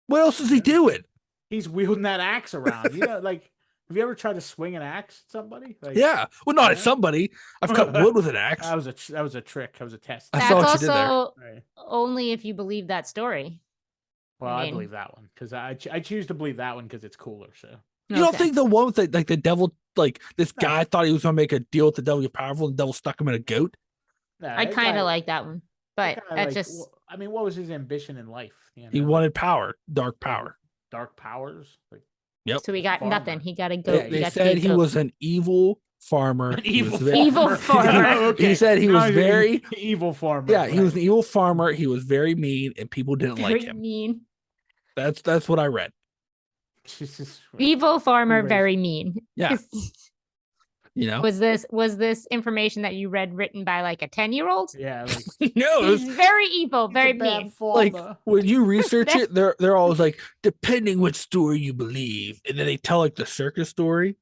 What else is he doing? He's wielding that axe around. Like, have you ever tried to swing an axe at somebody? Like, Yeah, well, not at Yeah. somebody. I've cut wood with an axe. that was a trick. That was a test. I That's saw what you did there. also Right. only if you believe that story. Well, I mean- believe that one because I choose to believe that one because it's cooler. So You don't Okay. think the one with the devil, like this No. guy thought he was gonna make a deal with the devil, get powerful, and the devil stuck him in a goat? no, I that kind guy- of like that one, that but guy, that like, just I mean, what was his ambition in life? He wanted power, dark power. dark powers. Like Yep. so we got farmer. nothing. He got a They, goat. they got to said be a he goat. was an evil farmer. an He was evil ve- Evil farmer. Okay. He said he Now was he's an very evil farmer. yeah, he was an right. evil farmer. He was very mean, and people didn't like Very him. mean. That's what I read. Jesus. Evil farmer, Right. very mean. Yeah. You know, Was this information that you read written by like a 10-year-old? Yeah, like no, it He's was very evil, he's a very bad mean. like farmer. when you research That- it, they're always like, depending which story you believe, and then they tell like the circus story,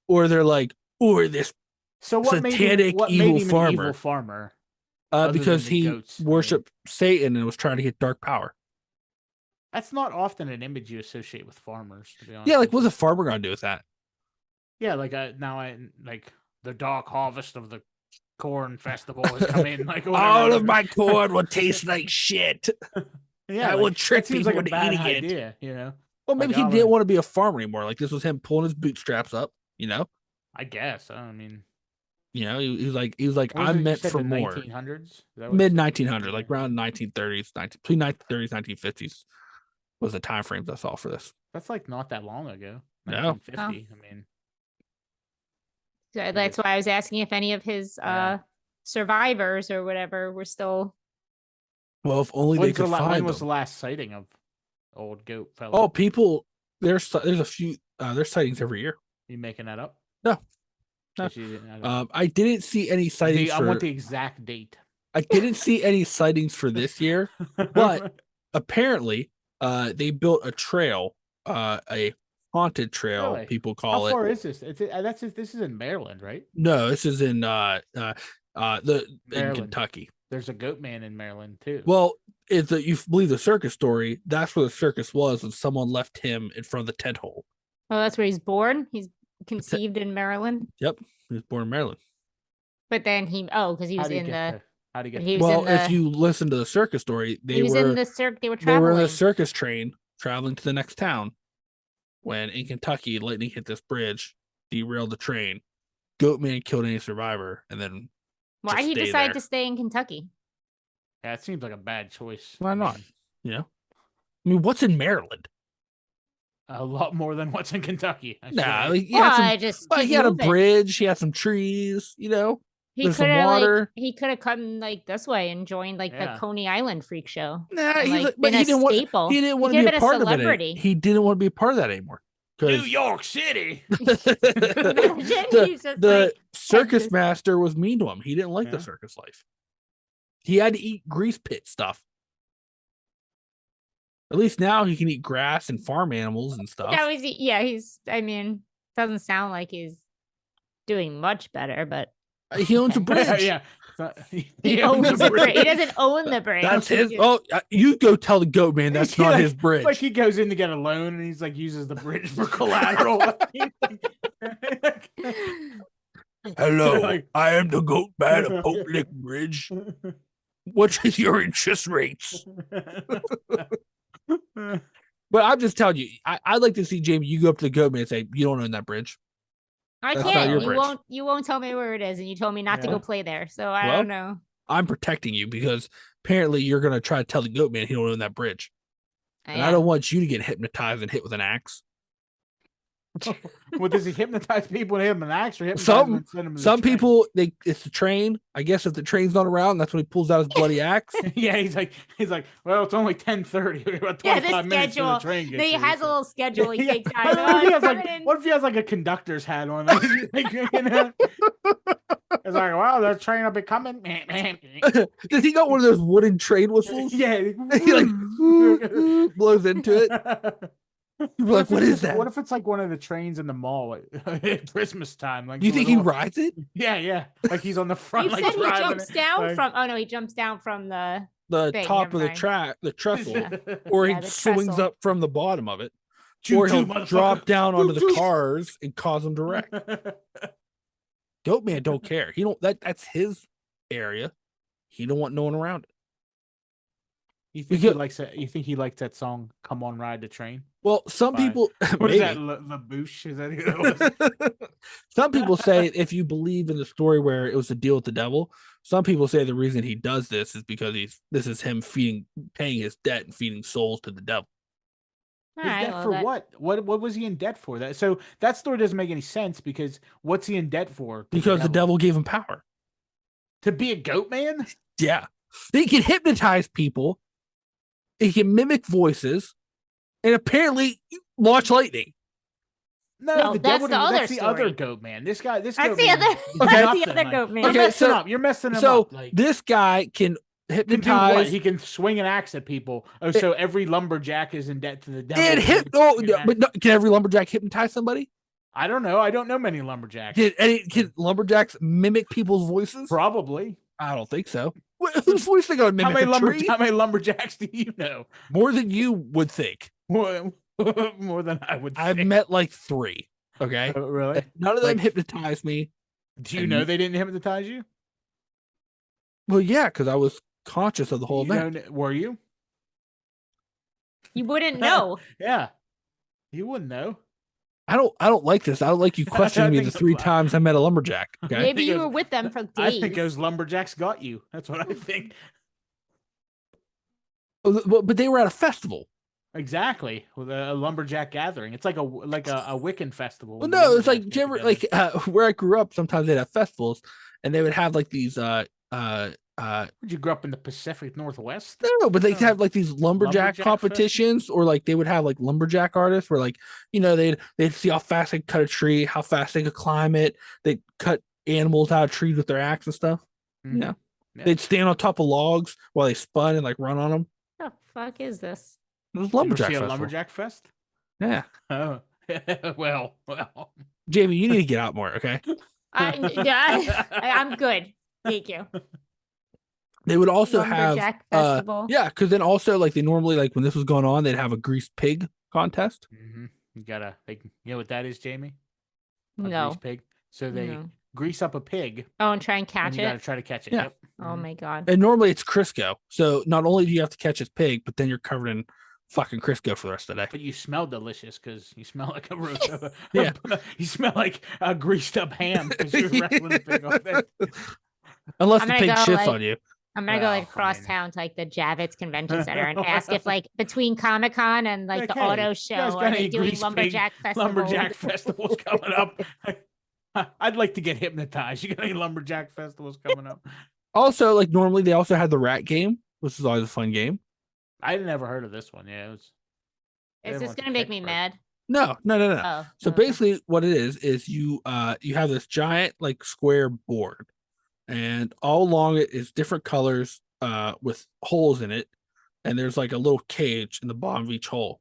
or they're like, or this So what made him satanic evil an evil farmer, farmer? Other because than the he goats, I mean. worshipped Satan and was trying to get dark power. That's not often an image you associate with farmers, to be honest. Yeah, like with what's you. a farmer gonna do with that? Yeah, like now I like the dark harvest of the corn festival has come in. Like All whatever. of my corn will taste like shit. Yeah, I like, will trick that seems people like a into bad eating it. idea. You know, Well, maybe Like, he I'm didn't a- want to be a farmer anymore. Like this was him pulling his bootstraps up. You know, I guess. I mean, he was like, what was it I'm you meant said, for the more. 1900s? Mid 1900s, like around 1930s, between 1930s, 1950s was the time frames I saw for this. That's like not that long ago. No. 1950. I mean, So that's why I was asking if any of his Yeah. survivors or whatever were still. Well, if only they could when find was the them. last sighting of old goat fella? Oh, people, there's a few there's sightings every year. You making that up? No. No. 'Cause you didn't- I don't- I didn't see any sightings I for. want the exact date. I didn't see any sightings for this year. But apparently, they built a trail, a haunted trail, Really? people How call it. far is this? This is in Maryland, right? No, this is in in Maryland. Kentucky. There's a goat man in Maryland too. Well, if you believe the circus story, that's where the circus was when someone left him in front of the tent hole. Oh, that's where he's born. He's conceived in Maryland, Yep, he was born in Maryland. but then because he was in the. How do you get he was Well, in if the. you listen to the circus story, He was in the circ. They were they were in traveling. the circus train traveling to the next town when in Kentucky lightning hit this bridge, derailed the train. Goatman killed any survivor, and then Why just he stay decide there. to stay in Kentucky? Yeah, it seems like a bad choice. Why I not? mean, You know, I mean, what's in Maryland? a lot more than what's in Kentucky. I Nah, swear. he had some. I just Well, keep he had a moving. bridge. He had some trees. You know, He there's could some have water. he could have come like this way and joined like Yeah. the Coney Island freak show. Nah, and, he's like, like, but been he a didn't want. staple. He didn't want He to be could've a been a part of it. celebrity. He didn't want to be a part of that anymore. New York City. Imagine he's just the like, circus Texas. master was mean to him. He didn't like the Yeah. circus life. He had to eat grease pit stuff. At least now he can eat grass and farm animals and stuff. Now he's. I mean, doesn't sound like he's doing much better, but He owns a bridge. yeah. he owns the bridge. He doesn't own the bridge. That's He his. just- Oh, you go tell the goat man that's Yeah, not like- his bridge. Like he goes in to get a loan and he's like uses the bridge for collateral. Hello, like- I am the goat man of Pope Lick Bridge. What is your interest rates? But I'm just telling you, I'd like to see Jamie. You go up to the goat man and say, "You don't own that bridge." I That's not can't. your You bridge. won't. You won't tell me where it is, and you told me not to Yeah. go play there. So I Well, don't know. I'm protecting you because apparently you're gonna try to tell the goat man he don't own that bridge, and I Yeah. don't want you to get hypnotized and hit with an axe. Well, does he hypnotize people and hit them an axe or hypnotize Some- them and send them to the Some train? people, it's the train. I guess if the train's not around, that's when he pulls out his bloody axe. Yeah, he's like, well, it's only 10:30. We got Yeah, 25 the minutes till the schedule. train gets He here, has a so- little schedule he Yeah. takes What out. if Oh, he it's has coming like, in. what if he has like a conductor's hat on? Like, you know? It's like, well, the train will be coming. Does he got one of those wooden train whistles? Yeah. He like blows into it. You're like, what is that? What if it's like one of the trains in the mall at Christmas time? Like, You one think of he the- rides it? Yeah. Like he's on the front, You like said he driving jumps it. down like- from. Oh no, he jumps down from the. The Thing, top never of the mind. track, the trestle, Yeah. or Yeah, he the swings trestle. up from the bottom of it, Choo or choo, he'll motherfucker. drop down onto Choo the choo. cars and cause them to wreck. Goatman don't care. He don't. That's his area. He don't want no one around it. You think he likes that? You think he likes that song "Come On, Ride the Train"? Well, some Fine. people. What is that? maybe. La Bouche? Is that who that was? Some people say if you believe in the story where it was a deal with the devil, some people say the reason he does this is because this is him paying his debt and feeding souls to the devil. All His right, debt well, for that- what? What was he in debt for? That story doesn't make any sense because what's he in debt for? To Because the devil gave him power. to be a goat man. Yeah. He can hypnotize people. He can mimic voices and apparently launch lightning. No, No, the that's devil. the other That's the other story. goat man. This guy. This That's goat the man other. is That's the nothing, other like- goat man. You're Okay, messing so- up. You're messing him So up. Like, this guy can can do what? hypnotize. He can swing an axe at people. Oh, so every lumberjack is in debt to the devil. And because he can swing an but axe? no, can every lumberjack hypnotize somebody? I don't know. I don't know many lumberjacks. Can lumberjacks mimic people's voices? Probably. I don't think so. Whose voice they gonna How mimic? many A tree? how many lumberjacks do you know? More than you would think. More than I would. I've think. met like 3. Okay, Oh, really? And none of them Like- hypnotized me. Do you and- know they didn't hypnotize you? Well, yeah, because I was conscious of the whole You event. don't- were you? You wouldn't know. Yeah. You wouldn't know. I don't like this. I don't like you questioning me the think 3 I'm- times I met a lumberjack. Okay, Maybe think you it were was- with them for days. I think those lumberjacks got you. That's what I think. but they were at a festival. Exactly. With a lumberjack gathering. It's like a Wiccan festival. Well, when the no, it's lumberjacks like get do you ever together. like where I grew up. Sometimes they'd have festivals, and they would have like these Did you grow up in the Pacific Northwest? no, but they'd Oh. have like these lumberjack Lumberjack competitions, or like they would have like lumberjack artists where like they'd see how fast they could cut a tree, how fast they could climb it. They'd cut animals out of trees with their axe and stuff. Mhm. No, Yeah. they'd stand on top of logs while they spun and like run on them. the fuck is this? It was Did you ever lumberjack see a festival. lumberjack fest? Yeah, Oh, well. Jamie, you need to get out more. Okay, I'm good. Thank you. they would also have Lumberjack festival. yeah, because then also like they normally like when this was going on, they'd have a greased pig contest. Mhm. You know what that is, Jamie? A No. grease pig. So they No. grease up a pig, Oh, and try and and catch you gotta it. try to catch it. Yeah. Yep. Oh Mhm. my god. And normally it's Crisco. So not only do you have to catch his pig, but then you're covered in fucking Crisco for the rest of the day. But you smell delicious because you smell like a roast. Yeah. You smell like a greased up ham because you're wrestling the pig all day. Unless I'm the gonna pig go, shits like- on you. I'm gonna go like Well, I across mean- town to like the Javits Convention Center and ask if like between Comic Con and like Like, the hey, auto you show guys are got they any doing grease pig- lumberjack festival? Lumberjack festivals coming up. I'd like to get hypnotized. You got any lumberjack festivals coming up? Also, like normally they also had the rat game, which is always a fun game. I never heard of this one. Yeah, Is everyone this wants gonna to make kick me for it. mad? No. Oh. So okay. basically what it is you have this giant like square board, and all along it is different colors with holes in it, and there's like a little cage in the bottom of each hole.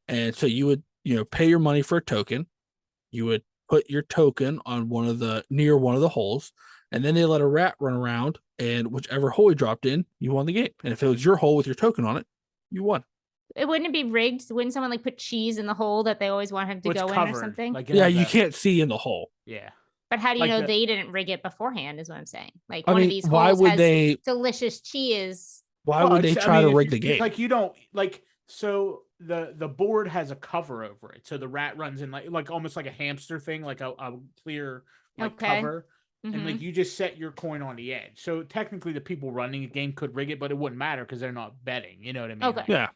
And so you would pay your money for a token. You would put your token on near one of the holes, and then they let a rat run around, and whichever hole he dropped in, you won the game. And if it was your hole with your token on it, you won. It wouldn't it be rigged? Wouldn't someone like put cheese in the hole that they always want him to Well, it's go in covered, or something? Like it Yeah, has you that- can't see in the hole. Yeah, But how do you like know the- they didn't rig it beforehand? Is what I'm saying. Like I one mean, of these why holes would has they? delicious cheese. Why Well, would they it's- I try mean, to if rig you- the it's game? Like you don't like so the board has a cover over it, so the rat runs in like almost like a hamster thing, like a clear like Okay. cover, and Mhm. like you just set your coin on the edge. So technically, the people running the game could rig it, but it wouldn't matter because they're not betting. You know what I mean? Okay. Like, Yeah.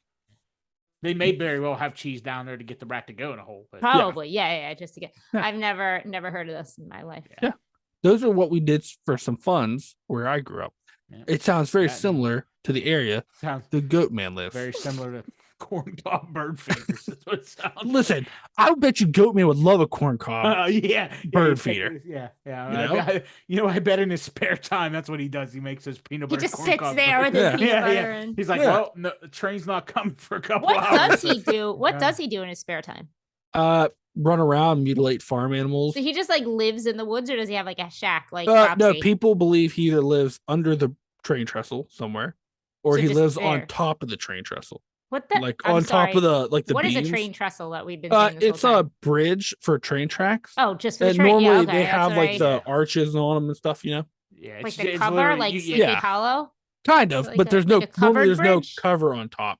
they may very well have cheese down there to get the rat to go in a hole. But Probably, yeah, just to get. Yeah. I've never heard of this in my life. Yeah. Those are what we did for some funds where I grew up. Yeah. It sounds very That- similar to the area sounds the goat man lives. very similar to corn cob bird fingers. That's what it sounds. Listen, I bet you goat man would love a corn cob. Yeah, Bird he takes feeder. his- Yeah, yeah. You I know? bet- I bet in his spare time, that's what he does. He makes his peanut He butter. just corn sits cob there with burgers. his peanut yeah, butter yeah. and. He's like, Yeah. well, no, the train's not coming for a couple What hours. does he do? What Yeah. does he do in his spare time? Run around, mutilate farm animals. So he just like lives in the woods, or does he have like a shack like No, Cropsey? people believe he either lives under the train trestle somewhere, or So he just lives there. on top of the train trestle, What the? like I'm on top sorry. of the the What is beams. a train trestle that we've been saying this It's whole a time? bridge for train tracks. Oh, just for the And train. normally Yeah, okay, they that's have what like I- the arches on them and stuff, Yeah, like it's, the it's cover, literally- like you- Sleepy yeah. Hollow. kind of, Like but a- there's like a normally covered there's no bridge? cover on top.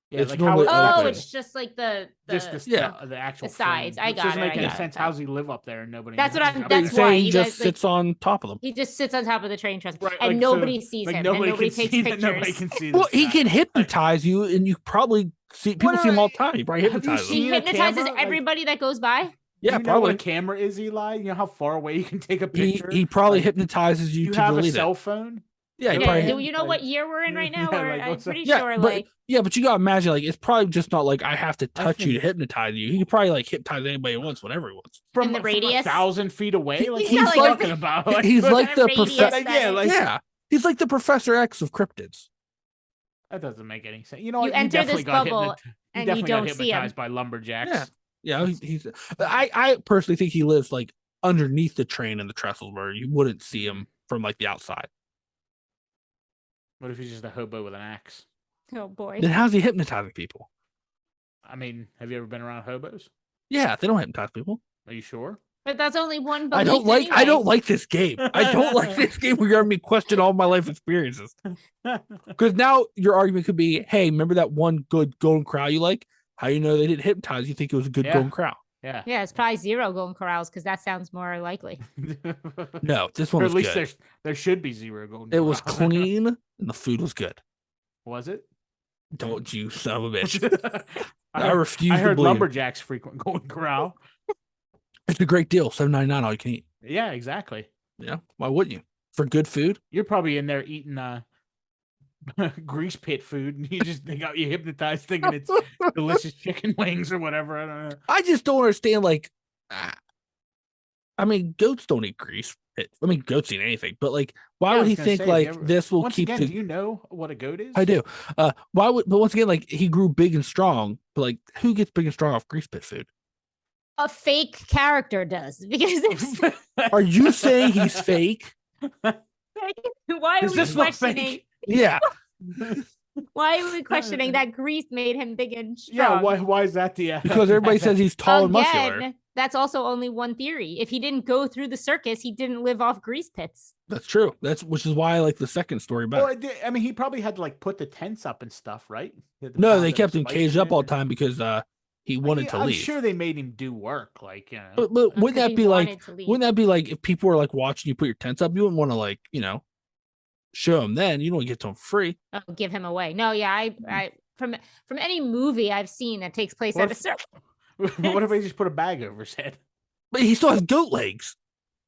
yeah, it's like normally how, Oh, open. it's just like the. just the, Yeah. the actual The sides. frame, I which got doesn't it, make I any got it. sense. How's he live up there and nobody? That's knows what he's I'm- up that's there? why Saying he you just guys, like- sits on top of them. He just sits on top of the train trestle, Right, and like, so- nobody sees like him, nobody and nobody can takes see pictures. that. Nobody can see. Well, this he guy. can hypnotize you, and you probably see people What see him are- all the time. You probably have you hypnotize them. He seen a hypnotizes camera? Like- everybody that goes by. Yeah, you know probably. what a camera is, Eli? You know how far away you can take a He picture. he probably Like, hypnotizes you you to have a delete cell it. phone. Yeah, he Goat probably man? Do you know what year we're in right now? Yeah, Or like, I'm what's that? pretty Yeah, sure, but like, but you gotta imagine, like, it's probably just not like I have to I touch you to think- hypnotize you. He could probably like hypnotize anybody he wants, whenever he wants. From, the from radius? 1,000 feet away? Like, He's what are you like- talking about? he's what- like the radius professor. that yeah, is. like Yeah, he's like the Professor X of cryptids. that doesn't make any sense. You know You what? enter definitely this got bubble you and you definitely got don't see him. hypnotized by lumberjacks. Yeah. Yeah, he's. I personally think he lives like underneath the train and the trestles, where you wouldn't see him from like the outside. What if he's just a hobo with an axe? oh boy. Then how's he hypnotizing people? I mean, have you ever been around hobos? Yeah, they don't hypnotize people. Are you sure? But that's only one I belief don't anyway. like this game. I don't like this game where you're having me question all my life experiences. Because now your argument could be, hey, remember that one good golden corral you like? How you know they didn't hypnotize? You think it was a good Yeah. golden corral? Yeah. Yeah, it's probably 0 golden corrals because that sounds more likely. No, this one Or was at least good. there should be 0 golden. It was corrals. clean and the food was good. Was it? Don't you son of a bitch. I heard- refuse I to heard believe. lumberjacks frequent golden corral. It's a great deal. $7.99 all you can eat. Yeah, exactly. Yeah. Why wouldn't you? For good food? You're probably in there eating grease pit food, and they got you hypnotized thinking it's delicious chicken wings or whatever. I don't know. I just don't understand. Like, I mean, goats don't eat grease. I mean, goats eat anything, but like, why Yeah, I would was he gonna think say, have like you ever- this will Once keep again, the? do you know what a goat is? I do. Why would? But once again, like he grew big and strong. But like, who gets big and strong off grease pit food? A fake character does because if Are you saying he's fake? why are Does we this look questioning? fake? Yeah. Why are we questioning that grease made him big and Yeah, strong? why is that the Because everybody says he's tall and muscular. Again, that's also only one theory. If he didn't go through the circus, he didn't live off grease pits. That's true. Which is why I like the second story better. Well, I mean, he probably had to like put the tents up and stuff, right? He had to No, pound they them kept him spice caged in up it all or- the time because he wanted to I'm leave. sure they made him do work, like you know. But wouldn't 'Cause that he be like? wanted to leave. Wouldn't that be like if people were like watching you put your tents up? You wouldn't want to like show them. Then you don't get to them free. Oh, give him away. No, yeah, I from any movie I've seen that takes place What at a if- circus. What if they just put a bag over his head? But he still has goat legs.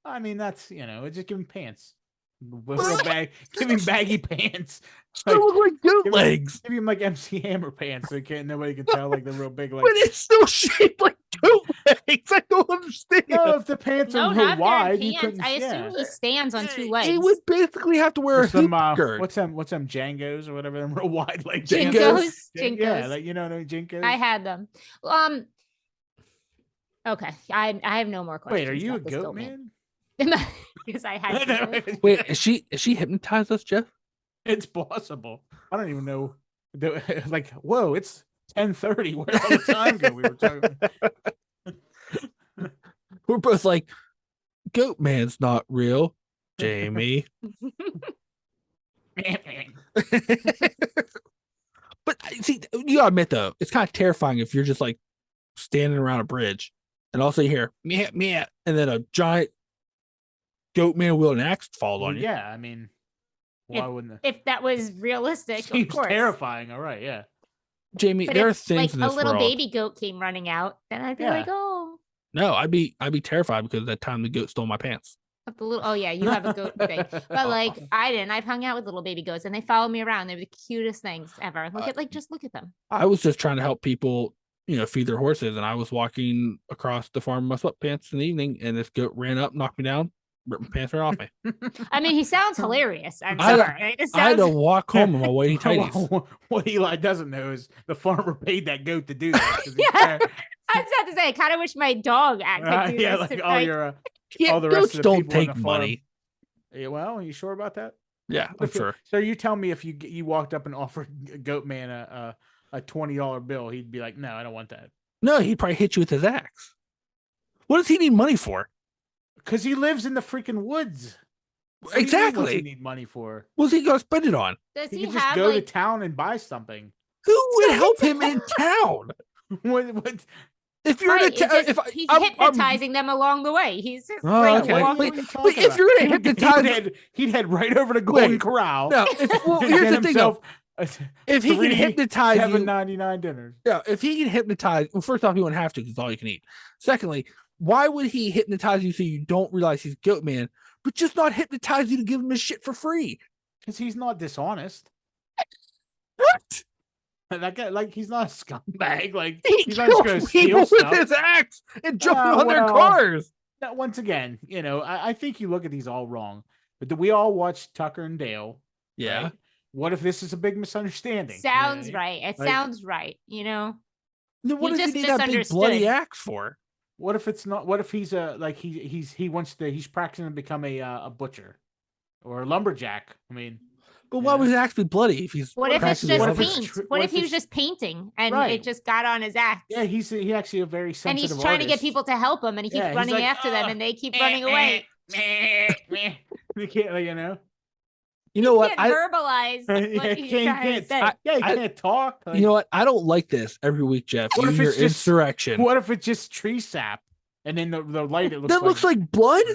I mean, that's just give him pants. Give him baggy pants. Still Like, look like goat give him- legs. Give him like MC Hammer pants, so nobody can tell like the real big like. But it's still shaped like goat legs. I don't understand. No, if the pants No, are not real wide, if you they're in couldn't. pants. I assume yeah. he stands on 2 legs. He would basically have to wear Or a hoop skirt. what's them Django's or whatever, them real wide like Jinkos. Jinkos. Yeah, like no Jinkos. I had them. Okay, I have no more questions. Wait, are you a about this goat man? man? Because I had to. Wait, is she hypnotized us, Jeff? It's possible. I don't even know. Like, whoa, it's 10:30. Where did all the time go? We were talking. We're both like, goat man's not real, Jamie. But see, you gotta admit though, it's kind of terrifying if you're just like standing around a bridge and also you hear meow meow, and then a giant goat man wielding an axe falls Well, on you. yeah, I mean, why wouldn't it? If that was realistic, Seems of course. terrifying. All right, yeah. Jamie, But there are if, things like in a this little world. baby goat came running out, then I'd be Yeah. like, oh, No, I'd be terrified because that time the goat stole my pants. but the little. Oh yeah, you have a goat thing. But like I didn't. I've hung out with little baby goats, and they follow me around. They're the cutest things ever. Just look at them. I was just trying to help people, feed their horses, and I was walking across the farm in my sweatpants in the evening, and this goat ran up, knocked me down, ripped my pants right off me. I mean, he sounds hilarious. I'm I- sorry. It I had to sounds. walk home in my whitey tighties. What Eli doesn't know is the farmer paid that goat to do that. 'cause he's Yeah. there. I was about to say, I kind of wish my dog could do Yeah, this. like to, all your Yeah, all the rest goats of the don't people on take the farm. money. Yeah, well, are you sure about that? Yeah, I'm sure. So you tell me if you walked up and offered Goat Man a $20 bill, he'd be like, "No, I don't want that," No, he'd probably hit you with his axe. What does he need money for? because he lives in the freaking woods. What do you mean, what's he Exactly. need money for? What's he gonna spend it on? Does He he could just have go like? to town and buy something. Who would help him in town? What? If you're Right, in a town, just- if he's I'm- hypnotizing them along the way. He's just Oh, like okay. walking. What are you But talking if about? you're gonna hypnotize, he'd head right over to Golden Wait, Corral. no. Well, and here's get the thing, though. himself If he can three hypnotize you, $7.99 dinners. yeah. If he can hypnotize, well, first off, he wouldn't have to because it's all you can eat. Secondly, why would he hypnotize you so you don't realize he's goat man, but just not hypnotize you to give him his shit for free? Because he's not dishonest. What? That guy, like, he's not a scumbag. Like, He he's not just gonna kills steal people with stuff. his axe and jumping on their well, cars. Now, once again, I think you look at these all wrong. But do we all watch Tucker and Dale? Yeah. Right? What if this is a big misunderstanding? Sounds right. It Like- sounds right. Then what You does he just need that big bloody misunderstood. axe for? What if it's not? What if he's he's practicing to become a butcher or a lumberjack? I mean, But why would his axe be bloody if he's What if it's practicing just What if it's lumber? paint? tr- What what if if he was it's- just painting and Right. it just got on his axe? yeah, he actually a very and sensitive he's trying to get artist. people to help him, and he keeps Yeah, he's running like, after them, "Ugh, and they keep running away. You can't, You know what? Can't verbalize what you're trying to say. You I- can't talk. Like, You know what? I don't like this every week, Jeff. What You if and your it's just- insurrection. what if it's just tree sap, and then the light it looks That looks like blood.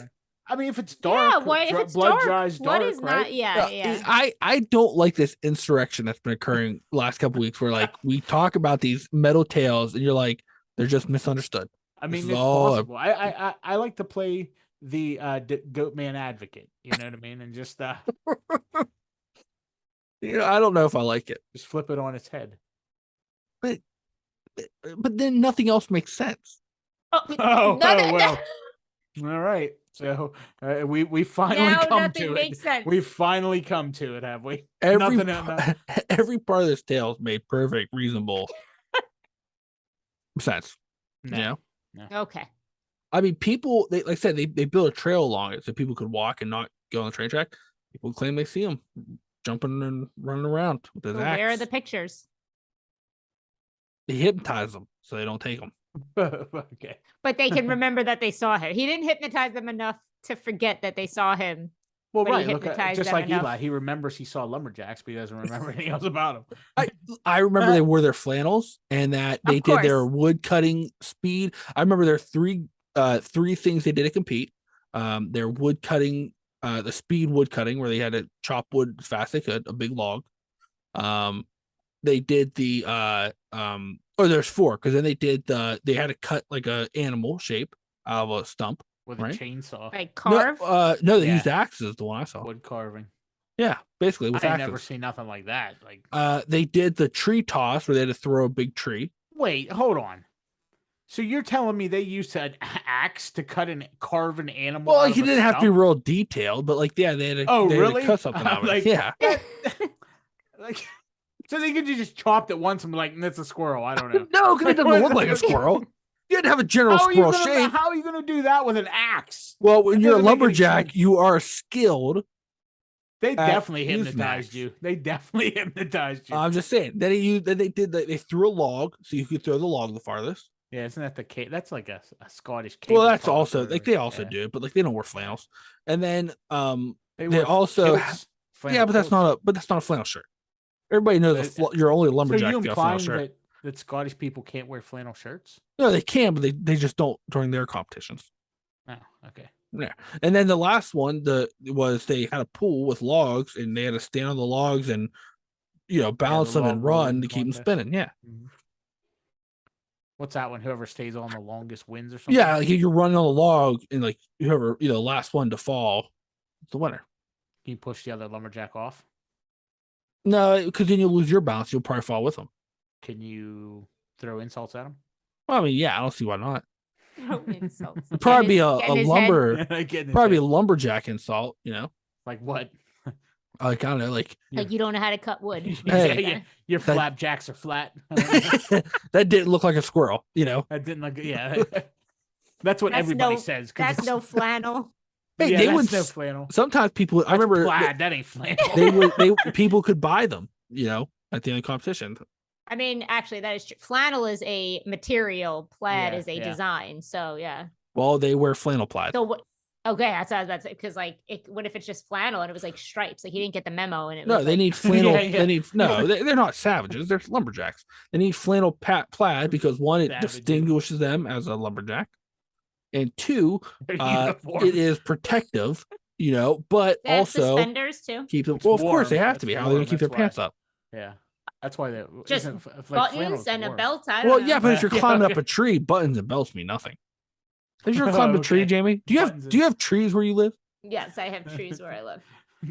I mean, if it's Yeah, dark, what if it's blood dark? dries dark, What is right? not? Yeah. I don't like this insurrection that's been occurring last couple weeks where like we talk about these metal tales and you're like they're just misunderstood. I This mean, is it's all a- possible. I like to play the goat man advocate. You know what I mean? And just I don't know if I like it. just flip it on its head. But then nothing else makes sense. Oh, Nothing- well. All right. So we finally Now come nothing to makes it. sense. We finally come to it, have we? Every Nothing- every part of this tale is made perfect, reasonable sense. No. You know? Okay. I mean, people they like I said they built a trail along it so people could walk and not go on the train track. People claim they see him jumping and running around with his So axe. where are the pictures? They hypnotize them so they don't take them. Okay. But they can remember that they saw him. He didn't hypnotize them enough to forget that they saw him. Well, But he right. Look, hypnotized just them like enough. Eli, he remembers he saw lumberjacks, but he doesn't remember anything else about them. I remember they wore their flannels and that they did their course. wood cutting speed. I remember there are three things they did to compete. Their wood cutting, the speed wood cutting where they had to chop wood as fast as they could, a big log. They did the there's four because then they had to cut like a animal shape out of a stump. With Right. a chainsaw, Like carve. No, they Yeah. used axes. The one I saw. wood carving. Yeah, basically with I axes. never seen nothing like that. Like, They did the tree toss where they had to throw a big tree. wait, hold on. So you're telling me they used an axe to carve an animal? Well, out he of a didn't have to be stump? real detailed, but like, yeah, they had to, Oh, they had to really? cut something out of it. Like, Yeah. Like, so they could just chopped it once and be like, "That's a squirrel." I don't know. No, because it doesn't look like a squirrel. You had to have a general squirrel shape. How are you gonna do that with an axe? Well, when That you're a doesn't make any lumberjack, sense. you are skilled. They definitely using hypnotized axe. you. They definitely hypnotized you. I'm just saying. They threw a log so you could throw the log the farthest. Yeah, isn't that the cave? That's like a Scottish cave. Well, that's also like they also do, but like they don't wear flannels. And then they also yeah, but that's not a flannel shirt. Everybody knows you're only a So lumberjack you if you have a flannel implying shirt. that Scottish people can't wear flannel shirts? No, they can, but they just don't during their competitions. Oh, okay. Yeah, and then the last one, was they had a pool with logs, and they had to stand on the logs and balance the them and log rolling run to keep them contest. spinning. Yeah, Mhm. What's that one? Whoever stays on the longest wins or something? yeah, like you're running on the log, and like whoever last one to fall, is the winner. Can you push the other lumberjack off? No, because then you'll lose your balance. You'll probably fall with them. Can you throw insults at him? Well, I mean, yeah, I don't see why not. No insults. It'd probably be a Get in his head. lumber, Getting his probably a head. lumberjack insult. Like what? Like I don't know, like Like you don't know how to cut wood. Hey. Yeah, your That- flapjacks are flat. that didn't look like a squirrel. That didn't look. Yeah, that's what That's everybody no- says. 'cause That's it's- no flannel. Hey, yeah, they that's would no s- flannel. Sometimes people, I That's remember plaid. That ain't flannel. people could buy them. At the end of the competition. I mean, actually, that is true. Flannel is a material. Plaid Yeah, is a yeah. design. So yeah. Well, they wear flannel plaid. So what? Okay, that's what I was about to say. Because like, what if it's just flannel and it was like stripes? Like he didn't get the memo, and it No, was they like, need flannel. Yeah, yeah. They need they're not savages. They're lumberjacks. They need flannel plaid because one, it Savages. distinguishes them as a lumberjack, and two, Their it uniform. is protective. But They have also suspenders too. keep them. It's Well, of course they warm. have to It's be. How are they warm, gonna keep their that's pants why. up? Yeah, that's why they Just isn't f- like Buttons flannel's and a warm. belt. I don't Well, know. yeah, but if you're Yeah, climbing up okay. a tree, buttons and belts mean nothing. Have you ever climbed a tree, Okay. Jamie? Do you Buttons have trees where you live? Yes, I have trees where I live.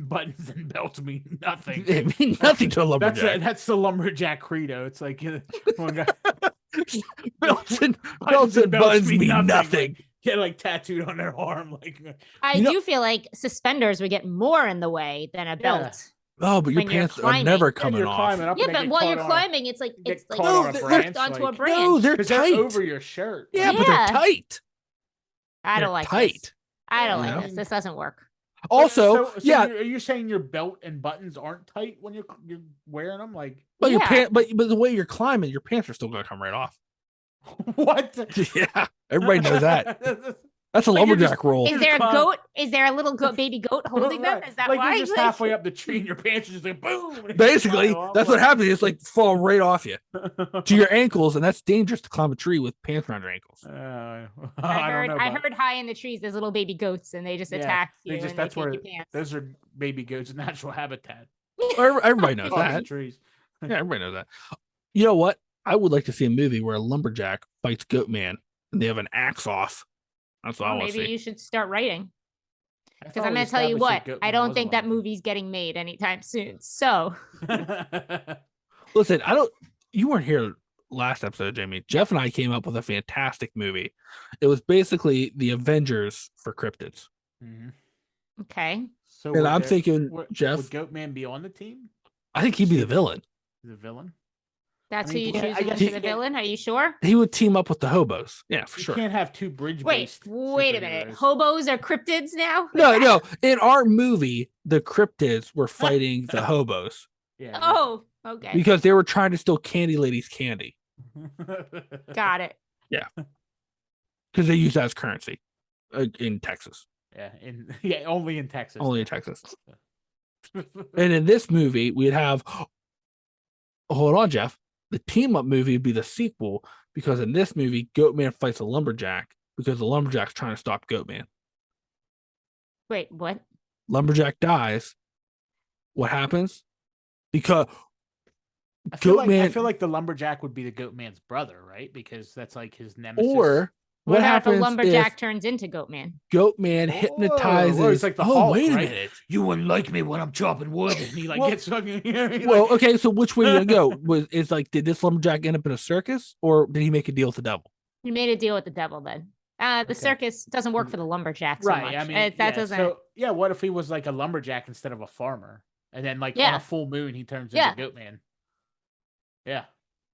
buttons and belts mean nothing. They mean nothing to a lumberjack. That's the lumberjack credo. It's like one guy, belts and buttons mean nothing. Like, get like tattooed on their arm. Like I do feel like suspenders would get more in the way than a belt. Oh, but your when you're pants are climbing. never and coming you're off. climbing up Yeah, and they but get while you're caught on climbing, it's like get it's like caught on a hooked branch, onto a like- branch. No, they're 'cause tight. they're over your shirt. Yeah, but Yeah. they're tight. I They're don't like tight. this. I don't You like know? this. This doesn't work. Also, so yeah, are you saying your belt and buttons aren't tight when you're wearing them? Like but your Yeah. pants, but the way you're climbing, your pants are still gonna come right off. what? Yeah, everybody knows that. That's a Like, you're lumberjack just- roll. Is there a climb- goat? Is there a little baby goat holding them? Right. Is that like why? you're just halfway up the tree and your pants are just like boom. and Basically, fly off, that's what like- happens. It's like fall right off you to your ankles, and that's dangerous to climb a tree with pants around your ankles. I I don't know. I about- heard high in the trees there's little baby goats and they just Yeah, attack they you just- and that's they take where- your pants. Those are baby goats' natural habitat. Everybody knows Across the that. trees. Yeah, everybody knows that. You know what? I would like to see a movie where a lumberjack fights Goatman and they have an axe off. That's what I Well, want to maybe see. you should start writing. I Because thought I'm we going to tell you established what, that I Goatman don't was think that alive. movie's getting made anytime soon. So Listen, you weren't here last episode, Jamie. Jeff and I came up with a fantastic movie. It was basically the Avengers for cryptids. Mhm. okay. So And would I'm there- thinking, would Jeff, Goatman be on the team? I think he'd be the villain. The villain? That's I mean, who you yeah, I choosing guess for he- the villain? Are you sure? He would team up with the hobos. Yeah, for You sure. can't have two bridge Wait, based. wait a minute. Hobos are cryptids now? No. In our movie, the cryptids were fighting the hobos Yeah. Oh, okay. because they were trying to steal Candy Lady's candy Got it. because they use that as currency in Texas. Yeah, only in Texas. Only in Texas. And in this movie, we'd have. Hold on, Jeff. The team up movie would be the sequel because in this movie, Goatman fights a lumberjack because the lumberjack's trying to stop Goatman. Wait, what? Lumberjack dies. What happens? Because I feel Goatman, like the lumberjack would be the Goatman's brother, right? Because that's like his nemesis. or What what about if a happens lumberjack if turns into Goatman? Goatman Oh, hypnotizes? oh, it's like the oh, Hulk, wait a right? minute. You wouldn't like me when I'm chopping wood, and he like Well- gets fucking. He, Well, like, okay, so which way are you gonna go? Is like, did this lumberjack end up in a circus, or did he make a deal with the devil? You made a deal with the devil then. The Okay. circus doesn't work for the lumberjack so right. much. I mean, That yeah, doesn't. So yeah, what if he was like a lumberjack instead of a farmer, and then like on Yeah. a full moon he turns Yeah. into Goatman? Yeah,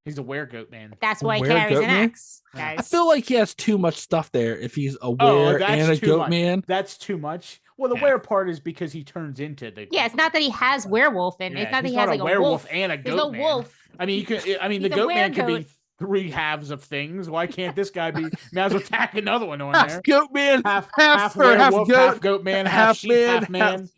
he's a weregoatman. That's why he Were carries an Goatman? axe, Yeah. I guys. feel like he has too much stuff there if he's a Oh, were that's and a too goat much. man. That's too much. Well, the Yeah. were part is because he turns into the. Yeah, it's not that he has werewolf in. Yeah, It's not that he's he has not like a a werewolf wolf. and a There's no goatman. wolf. I mean, you could. I mean, the He's a goatman could be weregoat. 3 halves of things. Why can't this guy be? May as well tack another one on Half there. goat man, Half half fur, half werewolf, goat, half goatman, half half sheep, man, half man,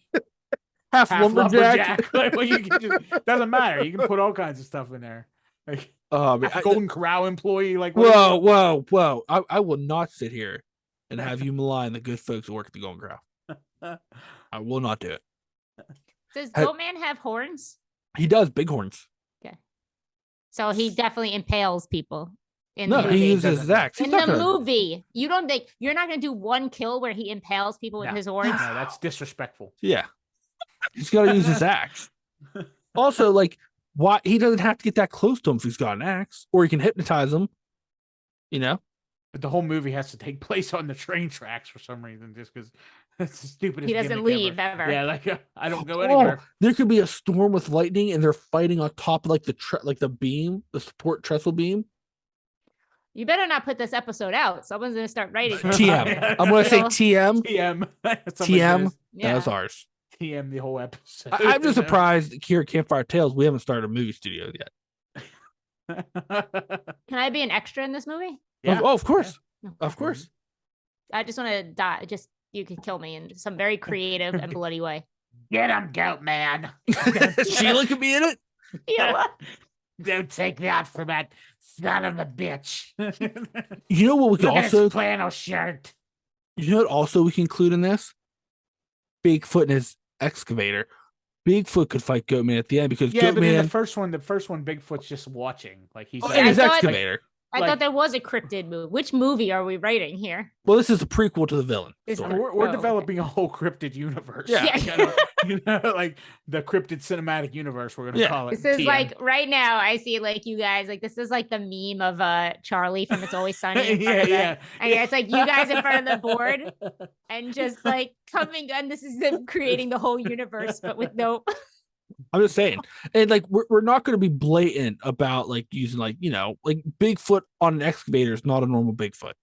half half lumberjack. lumberjack. Like, well, you can just, doesn't matter. You can put all kinds of stuff in there. Like Oh, man, half Golden Corral employee. Like what do you whoa! I will not sit here and have you malign the good folks who work at the Golden Corral. want? I will not do it. Does Hey- Goatman have horns? He does bighorns. So he definitely impales people in No, the movie. he uses Doesn't- his axe. He's in not the gonna- movie, you don't think you're not gonna do one kill where he impales people with No. his horns? No, that's disrespectful. Yeah, he's got to use his axe. Also, like, why he doesn't have to get that close to him if he's got an axe, or he can hypnotize him. You know, But the whole movie has to take place on the train tracks for some reason, just because that's the stupidest. He doesn't gimmick leave ever. ever. Yeah, like I don't go Oh, anywhere. there could be a storm with lightning, and they're fighting on top of like the beam, the support trestle beam. You better not put this episode out. Someone's gonna start writing. it. TM. I'm gonna say It'll- TM. TM. TM. Yeah. That's ours. TM the whole episode. I'm just surprised here at Campfire Tales we haven't started a movie studio yet. Can I be an extra in this movie? Yeah. Oh, of course, No. of course. I just want to die. Just you can kill me in some very creative and bloody way. Get him, goat man. Sheila could be in it. Yeah. Don't take that from that son of a bitch. You know what we could Look at also? his flannel shirt. You know what also we can include in this? Bigfoot and his excavator. Bigfoot could fight Goatman at the end because Yeah, but in Goatman the first one, Bigfoot's just watching. Like he's oh, Yeah, and I his thought- excavator. I thought there was a cryptid movie. Which movie are we writing here? Well, this is a prequel to the villain. This story. is- We're okay. developing a whole cryptid universe. Yeah. Like the cryptid cinematic universe. We're gonna Yeah. call it. This is TM. like right now. I see like you guys like this is like the meme of Charlie from It's Always Sunny. In front of and it's like you guys in front of the board and just like coming and this is them creating the whole universe, but with no. I'm just saying, and like we're not going to be blatant about like using like like Bigfoot on an excavator is not a normal Bigfoot.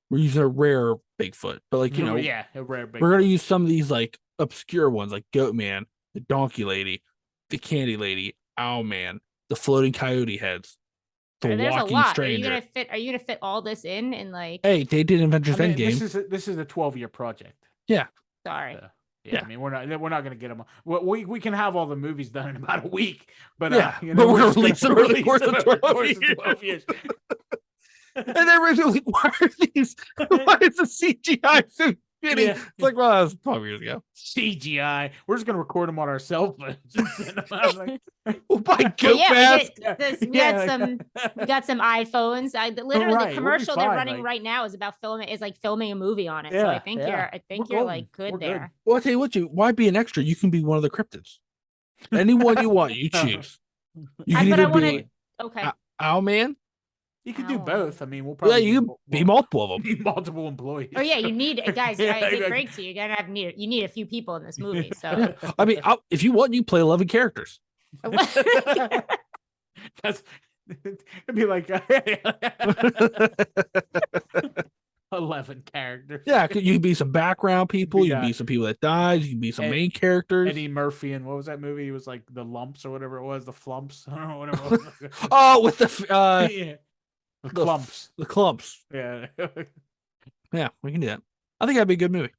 We're using a rare Bigfoot, but like yeah, a rare Bigfoot. we're going to use some of these like obscure ones like Goat Man, the Donkey Lady, the Candy Lady, Owl Man, the Floating Coyote Heads, the There's a Walking lot. Stranger. Are you gonna fit all this in like? Hey, they did Avengers I mean, Endgame. this is a 12-year project. Sorry. Yeah, Yeah. I mean we're not going to get them. We can have all the movies done in about a week, but Yeah, you but know, we're just gonna release them over the release course them of over the 12 course of 12 years. And everybody's like, why are these? Why is the CGI so shitty? Yeah. It's like, well, that was 12 years ago. CGI. We're just going to record them on our cell phones. And send them out, like, We'll buy Well, Goat yeah, Mask. we got some iPhones. Literally, Right, the we'll be commercial they're fine, running like- right now is about filming a movie on it. So Yeah, I think yeah. you're We're like golden. good We're there. Well, I'll tell you what, why be an extra? You can be one of the cryptids. Anyone you want, you choose. You can But I either wanna- be Okay. Owlman. You can do Ow. both. I mean, we'll Yeah, probably you can be multiple of them. need multiple employees. Oh yeah, you need guys. Yeah, I hate like- breaks you. You're gonna you need a few people in this movie. So I mean, if you want, you play 11 characters. That's it'd be like 11 characters. Yeah, you can be some background people. You can Yeah. be some people that died. You can be some Ed- main characters. Eddie Murphy and what was that movie? It was like the lumps or whatever it was, the flumps. I don't know what it was. Oh, with the Yeah. The the f- clumps. the clumps. Yeah. Yeah, we can do that. I think that'd be a good movie.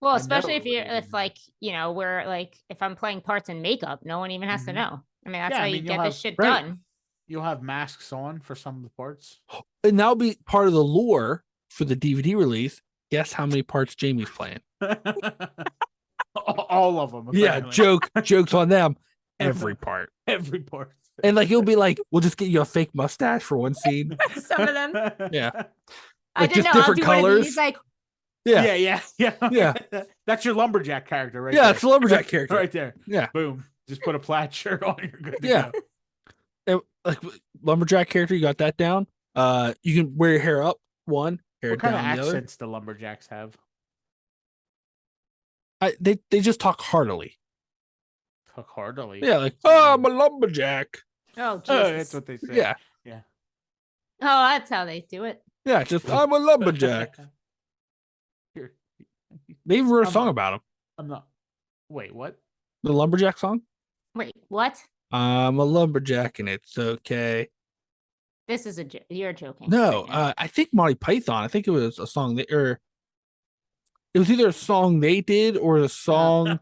well, I especially if never you're really if like we're like if I'm playing parts in makeup, no one even has to Mhm. know. I mean, that's Yeah, how I you mean, get you'll this have- shit right. done. You'll have masks on for some of the parts. And that'll be part of the lore for the DVD release. Guess how many parts Jamie's playing? All of them. Yeah, apparently. jokes on them. Every part. Every part. And like he'll be like, we'll just get you a fake mustache for one scene. Some of them. Yeah. I Like, didn't just know. I'll different do one of colors. these like Yeah. Yeah. Yeah. That's your lumberjack character, right? Yeah, there. it's the lumberjack character. Right there. Yeah. Boom. Just put a plaid shirt on. You're good to Yeah. go. And, like lumberjack character, you got that down. You can wear your hair up one, hair What kind of down the other. accents the lumberjacks have? They just talk heartily. Talk heartily. Yeah, like, oh, I'm a lumberjack. oh Jesus. Oh, that's what they say. Yeah. Oh, that's how they do it. Yeah, just I'm a lumberjack. Here. They even wrote a I'm song not- about him. I'm not. Wait, what? The lumberjack song. Wait, what? I'm a lumberjack and it's okay. This is you're joking. No, right now. I think Monty Python. I think it was a song or it was either a song they did or a song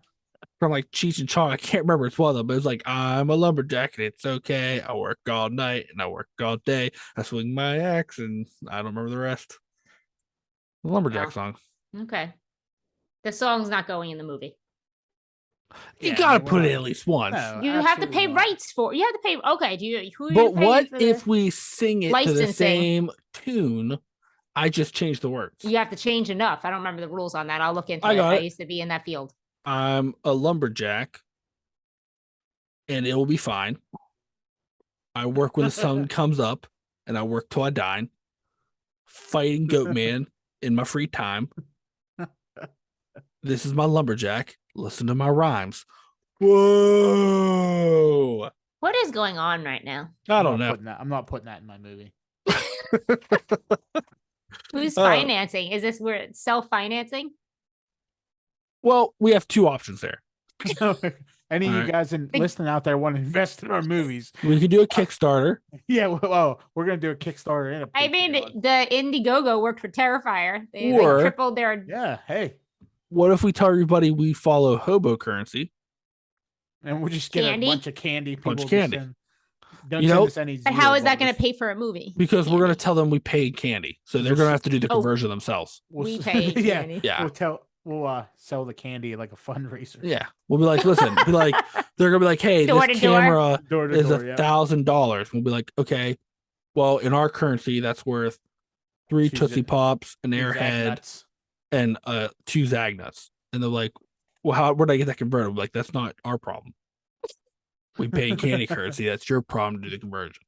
from like Cheech and Chong. I can't remember as well though, but it was like I'm a lumberjack and it's okay. I work all night and I work all day. I swing my axe and I don't remember the rest. The lumberjack Wow. song. Okay. The song's not going in the movie. You Yeah, I gotta mean, put we're it not- at least once. No, You have to pay absolutely not. rights for. You have to pay. Okay. Do you? Who? Are you But paying what for if the- we sing it to the licensing? same tune? I just changed the words. You have to change enough. I don't remember the rules on that. I'll look into I it. got I it. used to be in that field. I'm a lumberjack and it will be fine. I work when the sun comes up and I work till I dine. Fighting goat man in my free time. This is my lumberjack. Listen to my rhymes. Whoa. What is going on right now? I don't know. I'm not putting that in my movie. Who's Oh. financing? Is this where it's self-financing? Well, we have two options there. Any of you Alright. guys Think- listening out there want to invest in our movies? We could do a Kickstarter. Yeah, well, we're gonna do a Kickstarter and a I mean, Patreon. the Indiegogo worked for Terrifier. They Or- like tripled their. Yeah, hey, What if we tell everybody we follow hobo currency? and we'll just get Candy? a bunch of candy. People Bunch of to candy. send. Don't You send know- us any. But how zero is that going to dollars. pay for a movie? Because we're going to Candy. tell them we paid candy. So they're going to have to do the Oh. conversion themselves. We s- pay yeah, candy. Yeah. We'll sell the candy like a fundraiser. Yeah. We'll be like, listen, be like, they're going to be like, hey, Door this to door? camera Door to is door, yeah. $1,000. We'll be like, okay, Well, in our currency, that's worth 3 Two Tootsie Z- Pops, an Zag Airhead, nuts. and 2 Zag Nuts. And they're like, well, where did I get that converted? I'm like, that's not our problem. We pay in candy currency. That's your problem to do the conversion.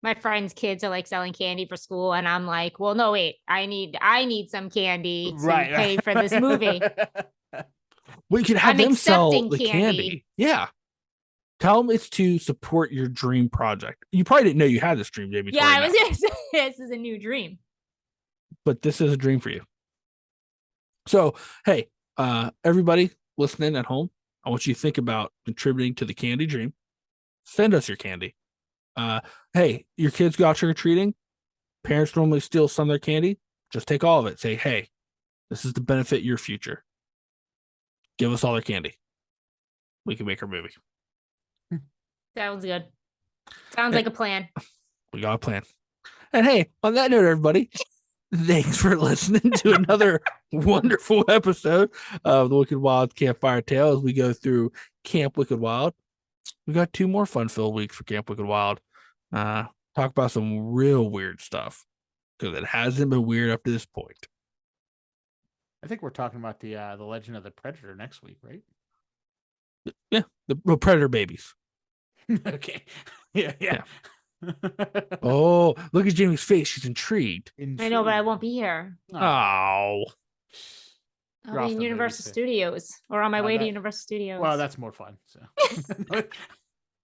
My friends' kids are like selling candy for school, and I'm like, well, no, wait, I need some candy to pay for this movie. We could have I'm them sell accepting the candy. candy. Yeah. Tell them it's to support your dream project. You probably didn't know you had this dream, Jamie. Yeah, I was gonna say this is a new dream. But this is a dream for you. So, hey, everybody listening at home, I want you to think about contributing to the candy dream. Send us your candy. Hey, your kids go out trick-or-treating. Parents normally steal some of their candy. Just take all of it. Say, hey, this is to benefit your future. Give us all their candy. We can make our movie. Sounds good. Sounds like a plan. We got a plan. And hey, on that note, everybody, thanks for listening to another wonderful episode of the Wicked Wild Campfire Tale as we go through Camp Wicked Wild. We got 2 more fun-filled weeks for Camp Wicked Wild. Talk about some real weird stuff because it hasn't been weird up to this point. I think we're talking about the Legend of the Predator next week, right? Yeah, the Predator babies. Okay. Yeah. Oh, look at Jamie's face. She's intrigued. I know, but I won't be here. Oh. I'll You're off be in the Universal movie, Studios or on my way to that- Universal Studios. Well, that's more fun. So.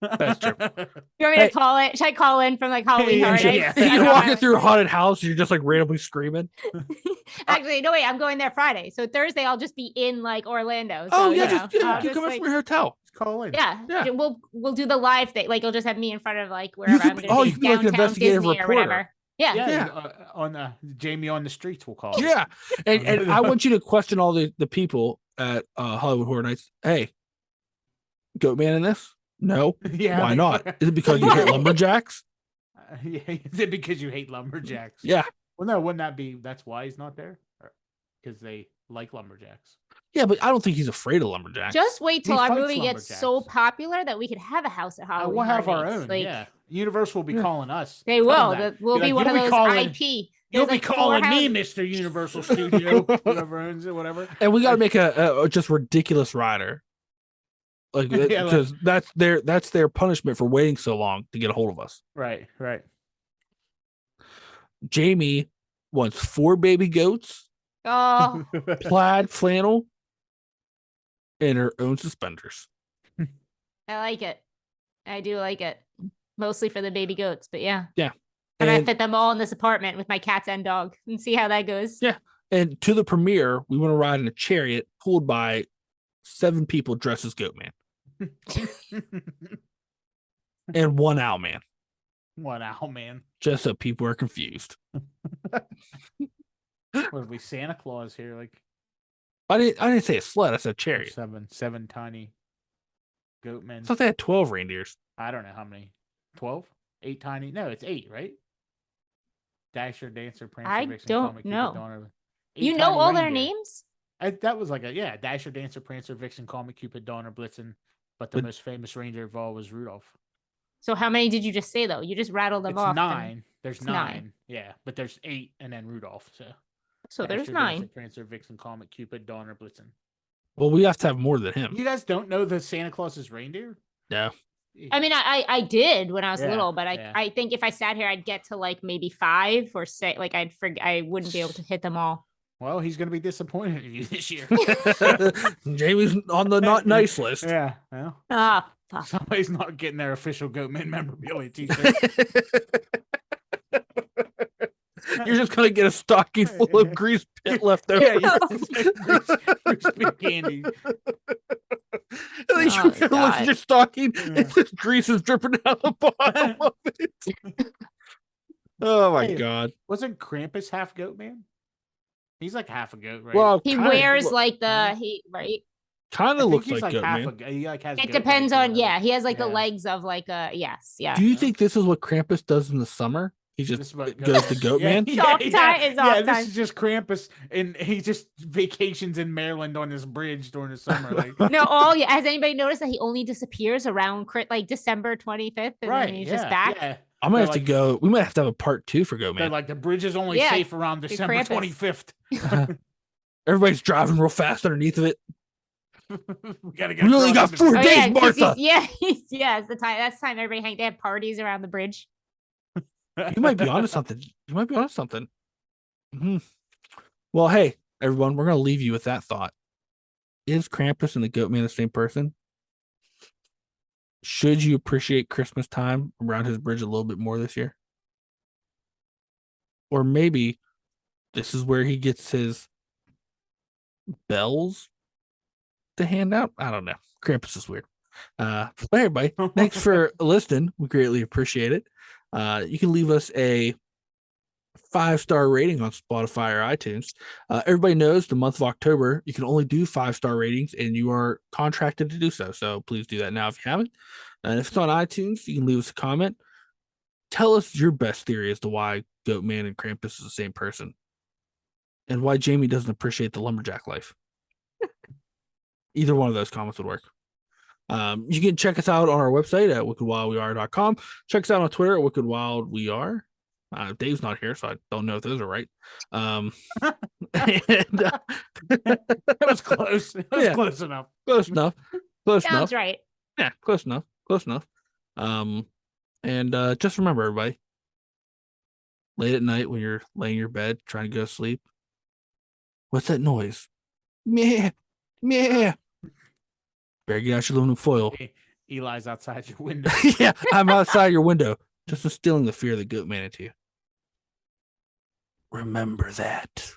That's true. You want me to call it? Should I call in from like Halloween Yeah, Horror yeah. Nights? You're walking through a haunted house. You're just like randomly screaming. Actually, no, wait, I'm going there Friday. So Thursday, I'll just be in like Orlando. So, Oh, yeah. you know, Just I'll you just, come in like, from your hotel. Call in. yeah, Yeah. we'll do the live thing. Like, you'll just have me in front of like wherever could I'm be- going to be, you could be like an downtown investigative Disney or reporter. whatever. Yeah. Yeah. On Jamie on the streets, we'll call. Yeah. And I want you to question all the people at Hollywood Horror Nights. Hey, Goatman in this? No. Yeah. Why not? Is it because you hate lumberjacks? Yeah, is it because you hate lumberjacks? Yeah. Well, no, wouldn't that be that's why he's not there? Because they like lumberjacks. Yeah, but I don't think he's afraid of lumberjacks. Just wait till He our fights movie gets so lumberjacks. popular that we could have a house at Halloween. We'll have Horror our Nights. own. Like, Yeah. Universal will be calling us. They Tell will. them that. We'll be like, one of "You'll those calling- IP. You'll There's, be like, 4 calling me houses. Mr. Universal Studio, whoever owns it, whatever. And we got to make a just ridiculous rider. Like Yeah, because that's their punishment for waiting so long to get a hold of us. Right. Jamie wants 4 baby goats, Oh, plaid flannel, and her own suspenders. I like it. I do like it. Mostly for the baby goats, but yeah. Yeah. And I And, fit them all in this apartment with my cats and dog and see how that goes. Yeah. and to the premiere, we want to ride in a chariot pulled by 7 people dressed as Goatman and 1 Owlman. One owl man. Just so people are confused. What are we, Santa Claus here? Like I didn't say a sled. I said chariot. seven tiny goat men. I thought they had 12 reindeers. I don't know how many. 12? 8 tiny? No, it's 8, right? Dasher, Dancer, Prancer, I Vixen, don't Comet, Cupid, know. Donner. 8 You know tiny all their reindeer. names? That was like Dasher, Dancer, Prancer, Vixen, Comet, Cupid, Donner, Blitzen. But the But- most famous reindeer of all was Rudolph. So how many did you just say though? You just rattled them It's off. 9. There's It's 9. 9. Yeah, but there's 8 and then Rudolph. So there's Dasher, 9. Dancer, Prancer, Vixen, Comet, Cupid, Donner, Blitzen. Well, we have to have more than him. You guys don't know the Santa Claus's reindeer? No. I mean, I did when I was Yeah, little, but yeah. I think if I sat here, I'd get to like maybe 5 or 6. Like I wouldn't be able to hit them all. Well, he's going to be disappointed in you this year. Jamie's on the not nice list. Yeah, well, Ah, fuck. somebody's not getting their official Goatman memorabilia t-shirt. You're just gonna get a stocking full of grease pit left over. Yeah, grease pit candy. And then Oh, you're gonna look at God. your stocking Yeah. and just grease is dripping down the bottom of it. Oh my Hey, god. Wasn't Krampus half goat man? He's like half a goat, right? Well, He kinda, wears like huh? the right. kind I of think looks he's like like half Goatman. a goat. He like has. It goat depends legs or on whatever. He has like the Yeah. legs of like a yes, yeah. Do you think this is what Krampus does in the summer? He This just is what goes to Goatman? It's off time- it's off this time. is just Krampus, and he just vacations in Maryland on this bridge during the summer. Like, No, all yeah. Has anybody noticed that he only disappears around like December 25th and right? then he's yeah, just back? Yeah. I might They're have to like- go. We might have to have a part 2 for Goat They're Man. like, the bridge is only Yeah, safe around December Krampus. 25th. Everybody's driving real fast underneath of it. We gotta get. We only got across 4 Oh days, yeah, 'cause Martha. it's the time. That's the time everybody hang. They have parties around the bridge. You might be onto something. You might be onto something. Mhm. Well, hey, everyone, we're gonna leave you with that thought. Is Krampus and the Goat Man the same person? Should you appreciate Christmas time around his bridge a little bit more this year? Or maybe this is where he gets his bells to hand out. I don't know. Krampus is weird. But everybody, thanks for listening. We greatly appreciate it. You can leave us a 5-star rating on Spotify or iTunes. Everybody knows the month of October, you can only do 5-star ratings and you are contracted to do so. So please do that now if you haven't. And if it's on iTunes, you can leave us a comment. Tell us your best theory as to why Goat Man and Krampus is the same person and why Jamie doesn't appreciate the lumberjack life. Either one of those comments would work. You can check us out on our website at wickedwildweare.com. Check us out on Twitter at wickedwildweare. Dave's not here, so I don't know if those are right. And, It was close. It was Yeah. close enough. close enough. Close enough. Sounds right. Yeah, close enough. Close enough. And just remember, everybody, late at night when you're laying in your bed trying to go to sleep, what's that noise? Meh, meh. Better get out your aluminum foil. Eli's outside your window. Yeah, I'm outside your window, just instilling the fear of the Goat Man into you. Remember that.